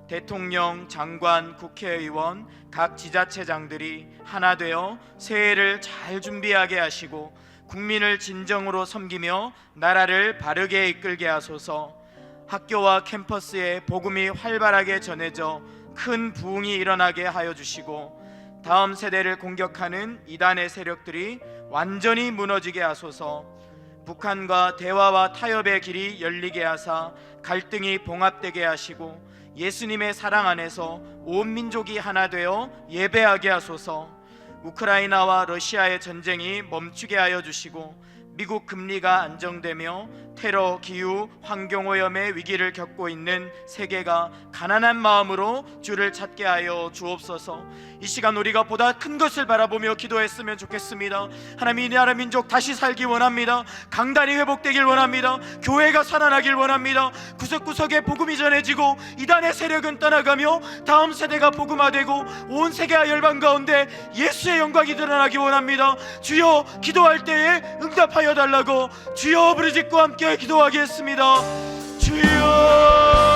대통령, 장관, 국회의원, 각 지자체장들이 하나 되어 새해를 잘 준비하게 하시고 국민을 진정으로 섬기며 나라를 바르게 이끌게 하소서. 학교와 캠퍼스에 복음이 활발하게 전해져 큰 부흥이 일어나게 하여 주시고 다음 세대를 공격하는 이단의 세력들이 완전히 무너지게 하소서. 북한과 대화와 타협의 길이 열리게 하사 갈등이 봉합되게 하시고 예수님의 사랑 안에서 온 민족이 하나 되어 예배하게 하소서. 우크라이나와 러시아의 전쟁이 멈추게 하여 주시고 미국 금리가 안정되며 테러, 기후, 환경오염의 위기를 겪고 있는 세계가 가난한 마음으로 주를 찾게 하여 주옵소서. 이 시간 우리가 보다 큰 것을 바라보며 기도했으면 좋겠습니다. 하나님, 이 나라 민족 다시 살기 원합니다. 강단이 회복되길 원합니다. 교회가 살아나길 원합니다. 구석구석에 복음이 전해지고 이단의 세력은 떠나가며 다음 세대가 복음화되고 온 세계와 열방 가운데 예수의 영광이 드러나기 원합니다. 주여, 기도할 때에 응답하여 달라고 주여 부르짖고 함께 기도하겠습니다. 주여,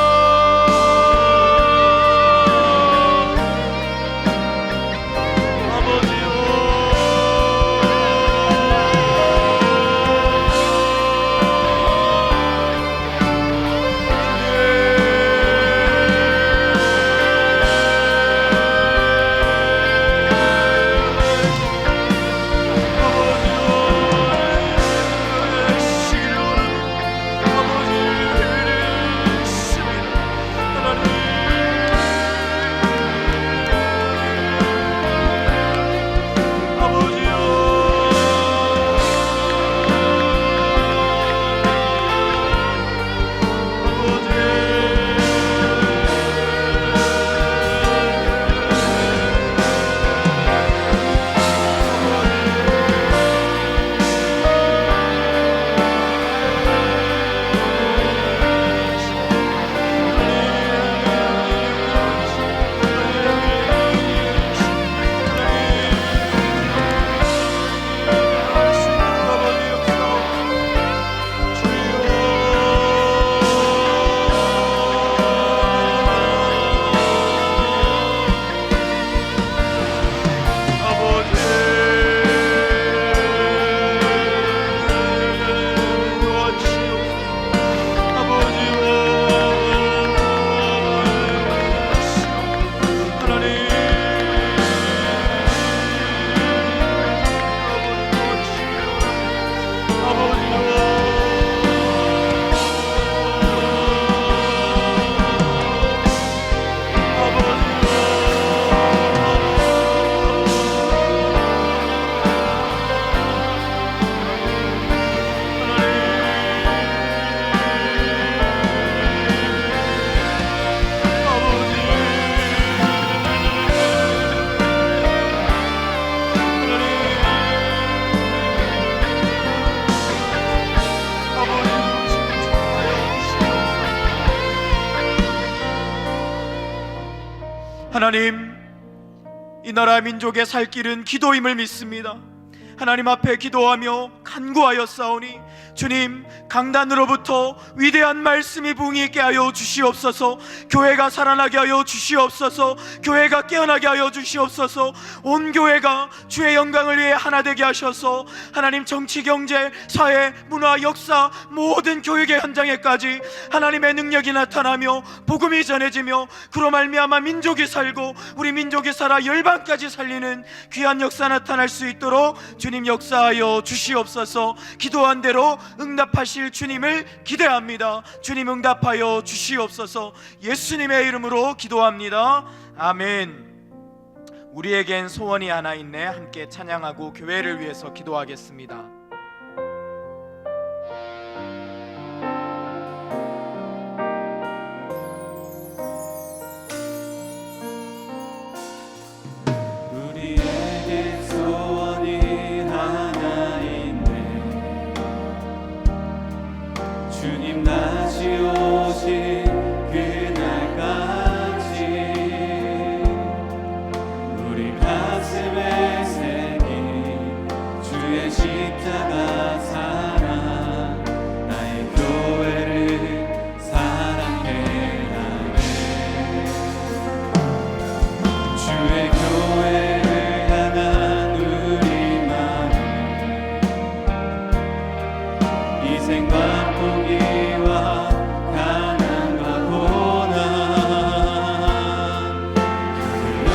하나님, 이 나라 민족의 살 길은 기도임을 믿습니다. 하나님 앞에 기도하며 간구하여 싸우니 주님, 강단으로부터 위대한 말씀이 부흥이 있게 하여 주시옵소서. 교회가 살아나게 하여 주시옵소서. 교회가 깨어나게 하여 주시옵소서. 온 교회가 주의 영광을 위해 하나 되게 하셔서 하나님, 정치, 경제, 사회, 문화, 역사 모든 교육의 현장에까지 하나님의 능력이 나타나며 복음이 전해지며 그로 말미암아 민족이 살고 우리 민족이 살아 열방까지 살리는 귀한 역사 나타날 수 있도록 주님 역사하여 주시옵소서. 기도한 대로 응답하실 주님을 기대합니다. 주님 응답하여 주시옵소서. 예수님의 이름으로 기도합니다. 아멘. 우리에겐 소원이 하나 있네. 함께 찬양하고 교회를 위해서 기도하겠습니다. 우리에게 소원이 하나 있네. 주님 다시 오신 그날까지 우리 가슴에 새긴 주의 십자가 사랑, 나의 교회를 사랑해 하네. 주의 교회를 향한 우리 마음, 희생과 포기와 가난과 고난, 그저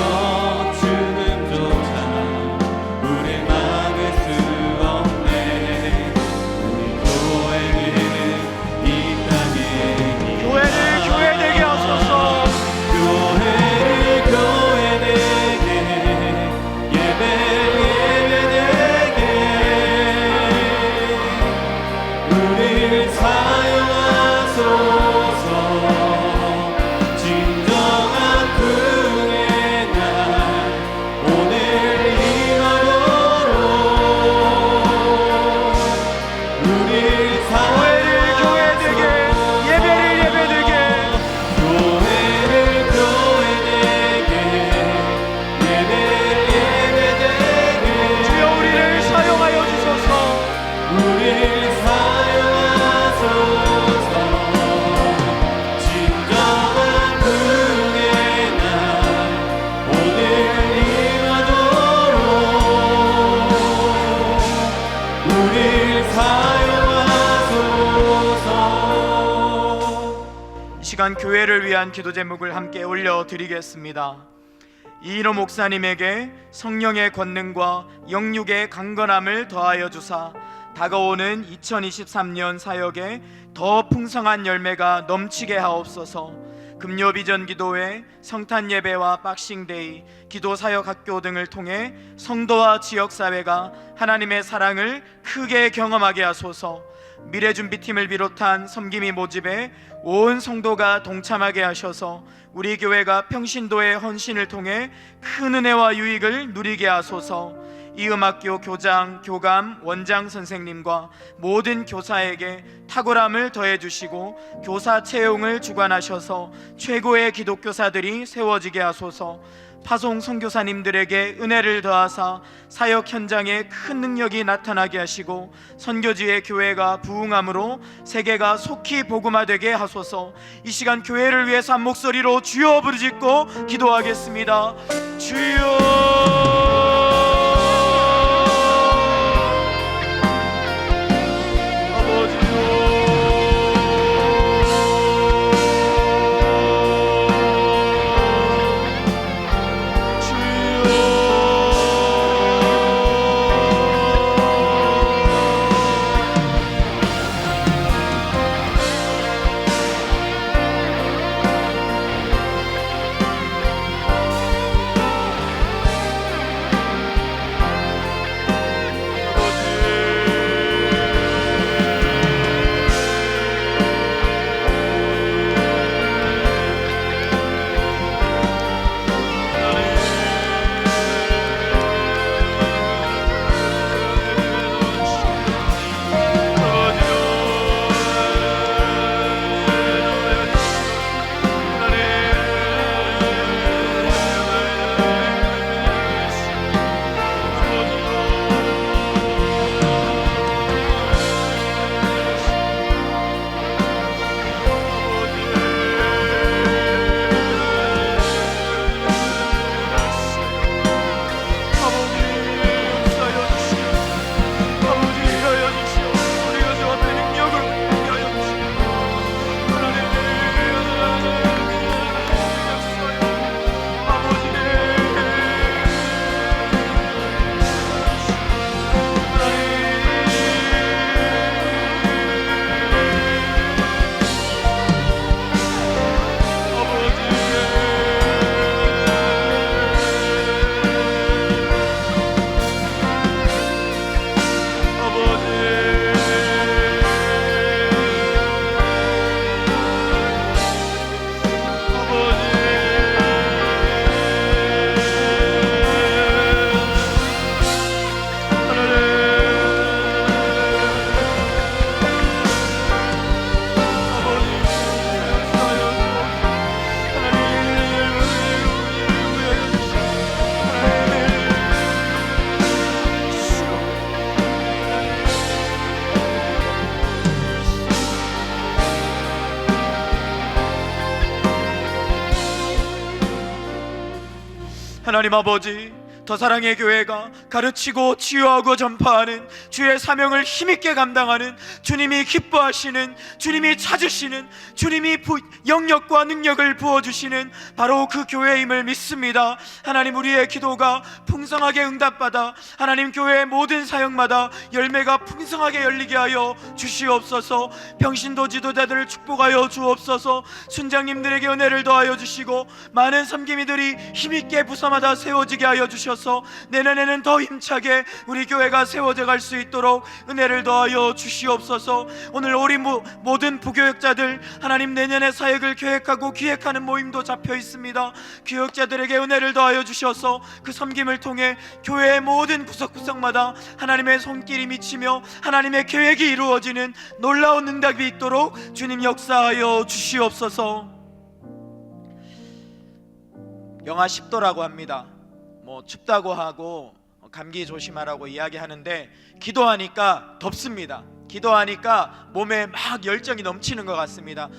죽음조차 우릴 막을 수 없네. 우리 교회는 이 땅에 교회를 교회되게 하소서. 교회를 교회되게, 예배를 예배되게, 우리를 사용하소서. 진정한 부흥의 날 오늘 임하도록 우리를 교회를 교회되게, 예배를 예배되게, 교회를 교회되게, 예배를 예배되게, 주여 우리를 사용하여 주소서. 우리를 사용하소서. 진정한 부흥의 날 오늘 임하도록 우리를 사용하소서. 이 시간 교회를 위한 기도 제목을 함께 올려드리겠습니다. 이인호 목사님에게 성령의 권능과 영육의 강건함을 더하여 주사 다가오는 2023년 사역에 더 풍성한 열매가 넘치게 하옵소서. 금요비전 기도회, 성탄 예배와 박싱데이, 기도 사역 학교 등을 통해 성도와 지역사회가 하나님의 사랑을 크게 경험하게 하소서. 미래준비팀을 비롯한 섬김이 모집에 온 성도가 동참하게 하셔서 우리 교회가 평신도의 헌신을 통해 큰 은혜와 유익을 누리게 하소서. 이 음악교 교장, 교감, 원장 선생님과 모든 교사에게 탁월함을 더해 주시고 교사 채용을 주관하셔서 최고의 기독교사들이 세워지게 하소서. 파송 선교사님들에게 은혜를 더하사 사역 현장에 큰 능력이 나타나게 하시고 선교지의 교회가 부흥함으로 세계가 속히 복음화되게 하소서. 이 시간 교회를 위해서 한 목소리로 주여 부르짖고 기도하겠습니다. 주여. 하나님 아버지, 더 사랑의 교회가 가르치고 치유하고 전파하는 주의 사명을 힘있게 감당하는, 주님이 기뻐하시는, 주님이 찾으시는, 주님이 영역과 능력을 부어주시는 바로 그 교회임을 믿습니다. 하나님, 우리의 기도가 풍성하게 응답받아 하나님 교회의 모든 사역마다 열매가 풍성하게 열리게 하여 주시옵소서. 병신도 지도자들을 축복하여 주옵소서. 순장님들에게 은혜를 더하여 주시고 많은 섬김이들이 힘있게 부서마다 세워지게 하여 주셔서 내년에는 더 힘차게 우리 교회가 세워져 갈 수 있도록 은혜를 더하여 주시옵소서. 오늘 우리 모든 부교역자들, 하나님 내년의 사역을 계획하고 기획하는 모임도 잡혀 있습니다. 교역자들에게 은혜를 더하여 주셔서 그 섬김을 통해 교회의 모든 구석구석마다 하나님의 손길이 미치며 하나님의 계획이 이루어지는 놀라운 응답이 있도록 주님 역사하여 주시옵소서. 영하 10도라고 합니다. 춥다고 하고 감기 조심하라고 이야기하는데 기도하니까 덥습니다. 기도하니까 몸에 막 열정이 넘치는 것 같습니다.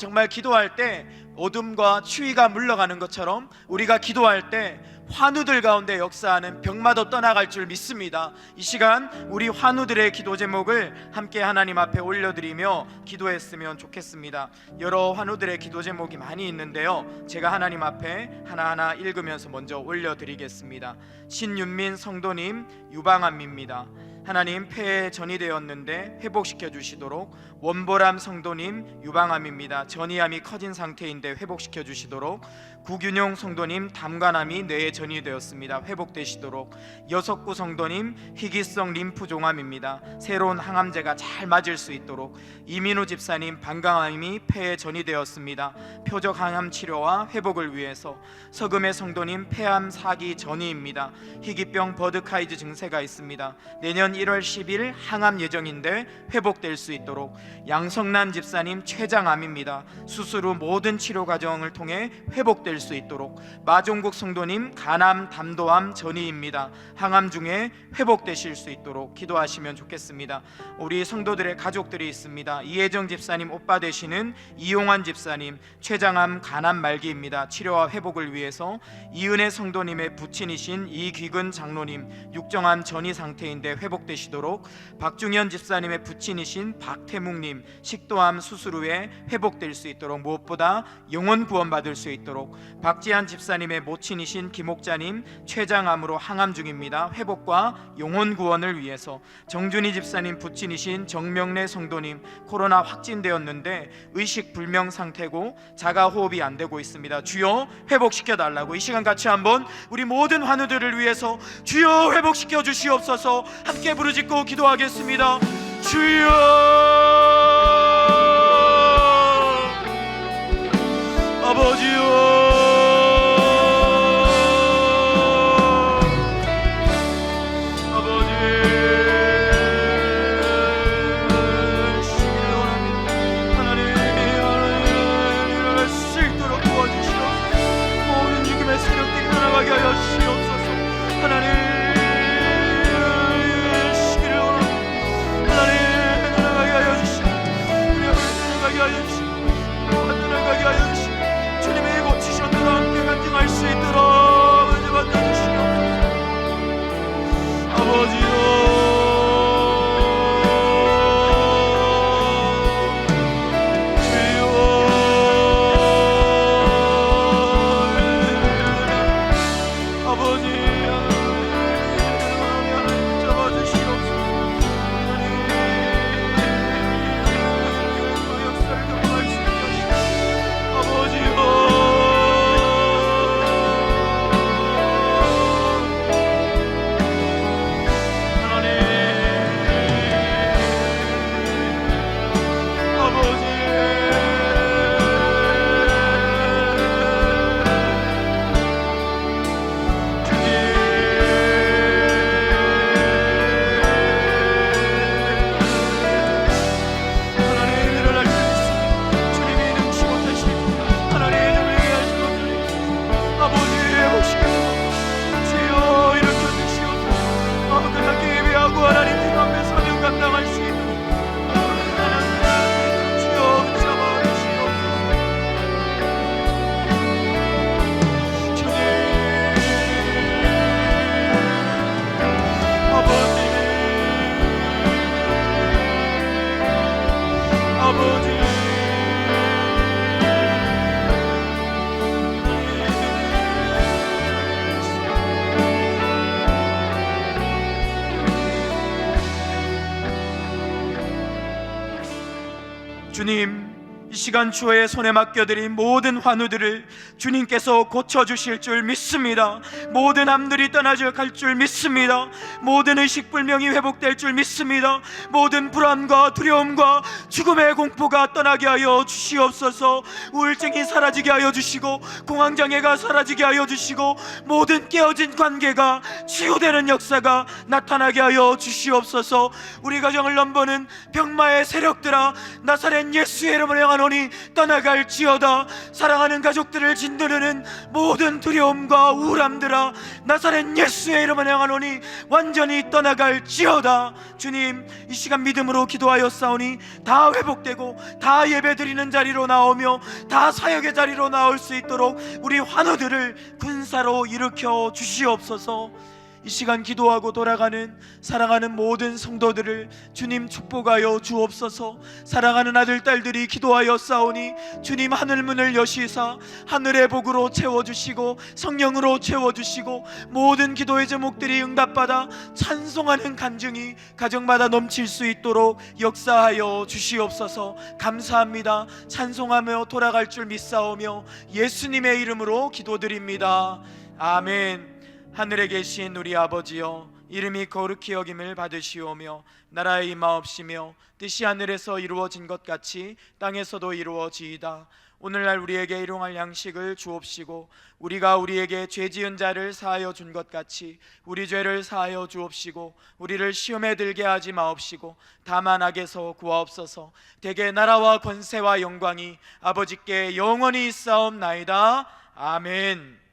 정말 기도할 때 어둠과 추위가 물러가는 것처럼 우리가 기도할 때 환우들 가운데 역사하는 병마도 떠나갈 줄 믿습니다. 이 시간 우리 환우들의 기도 제목을 함께 하나님 앞에 올려드리며 기도했으면 좋겠습니다. 여러 환우들의 기도 제목이 많이 있는데요, 제가 하나님 앞에 하나하나 읽으면서 먼저 올려드리겠습니다. 신윤민 성도님 유방암입니다. 하나님, 폐에 전이 되었는데 회복시켜 주시도록. 원보람 성도님 유방암입니다. 전이암이 커진 상태인데 회복시켜 주시도록. 구균용 성도님 담관암이 뇌에 전이 되었습니다. 회복되시도록. 여석구 성도님 희귀성 림프종암입니다. 새로운 항암제가 잘 맞을 수 있도록. 이민우 집사님 방광암이 폐에 전이 되었습니다. 표적 항암 치료와 회복을 위해서. 서금의 성도님 폐암 4기 전이입니다. 희귀병 버드카이즈 증세가 있습니다. 내년 1월 10일 항암 예정인데 회복될 수 있도록. 양성남 집사님 췌장암입니다. 수술 후 모든 치료 과정을 통해 회복될 수 있도록. 마종국 성도님 간암 담도암 전이입니다. 항암 중에 회복되실 수 있도록 기도하시면 좋겠습니다. 우리 성도들의 가족들이 있습니다. 이혜정 집사님 오빠 되시는 이용환 집사님 췌장암 간암 말기입니다. 치료와 회복을 위해서. 이은혜 성도님의 부친이신 이귀근 장로님 육정암 전이 상태인데 회복되시도록. 박중현 집사님의 부친이신 박태묵님 식도암 수술 후에 회복될 수 있도록, 무엇보다 영혼 구원받을 수 있도록. 박지한 집사님의 모친이신 김옥자님 췌장암으로 항암 중입니다. 회복과 영혼 구원을 위해서. 정준희 집사님 부친이신 정명래 성도님 코로나 확진되었는데 의식 불명 상태고 자가 호흡이 안 되고 있습니다. 주여 회복시켜 달라고 이 시간 같이 한번 우리 모든 환우들을 위해서 주여 회복시켜 주시옵소서 함께 부르짖고 기도하겠습니다. 주여 아버지요 주님의 주님, 이 시간 주의 손에 맡겨드린 모든 환우들을 주님께서 고쳐주실 줄 믿습니다. 모든 암들이 떠나갈 줄 믿습니다. 모든 의식불명이 회복될 줄 믿습니다. 모든 불안과 두려움과 죽음의 공포가 떠나게 하여 주시옵소서. 우울증이 사라지게 하여 주시고 공황장애가 사라지게 하여 주시고 모든 깨어진 관계가 치유되는 역사가 나타나게 하여 주시옵소서. 우리 가정을 넘보는 병마의 세력들아, 나사렛 예수의 이름으로 향하노니 떠나갈지어다. 사랑하는 가족들을 짓누르는 모든 두려움과 우울함들아, 나사렛 예수의 이름으로 향하노니 완전히 떠나갈지어다. 주님, 이 시간 믿음으로 기도하였사오니 다 회복되고 다 예배드리는 자리로 나오며 다 사역의 자리로 나올 수 있도록 우리 환우들을 군사로 일으켜 주시옵소서. 이 시간 기도하고 돌아가는 사랑하는 모든 성도들을 주님 축복하여 주옵소서. 사랑하는 아들 딸들이 기도하여 싸우니 주님 하늘문을 여시사 하늘의 복으로 채워주시고 성령으로 채워주시고 모든 기도의 제목들이 응답받아 찬송하는 간증이 가정마다 넘칠 수 있도록 역사하여 주시옵소서. 감사합니다. 찬송하며 돌아갈 줄 믿사오며 예수님의 이름으로 기도드립니다. 아멘. 하늘에 계신 우리 아버지여, 이름이 거룩히 여김을 받으시오며 나라의 임하옵시며 뜻이 하늘에서 이루어진 것 같이 땅에서도 이루어지이다. 오늘날 우리에게 일용할 양식을 주옵시고 우리가 우리에게 죄 지은 자를 사하여 준 것 같이 우리 죄를 사하여 주옵시고 우리를 시험에 들게 하지 마옵시고 다만 악에서 구하옵소서. 대개 나라와 권세와 영광이 아버지께 영원히 있사옵나이다. 아멘.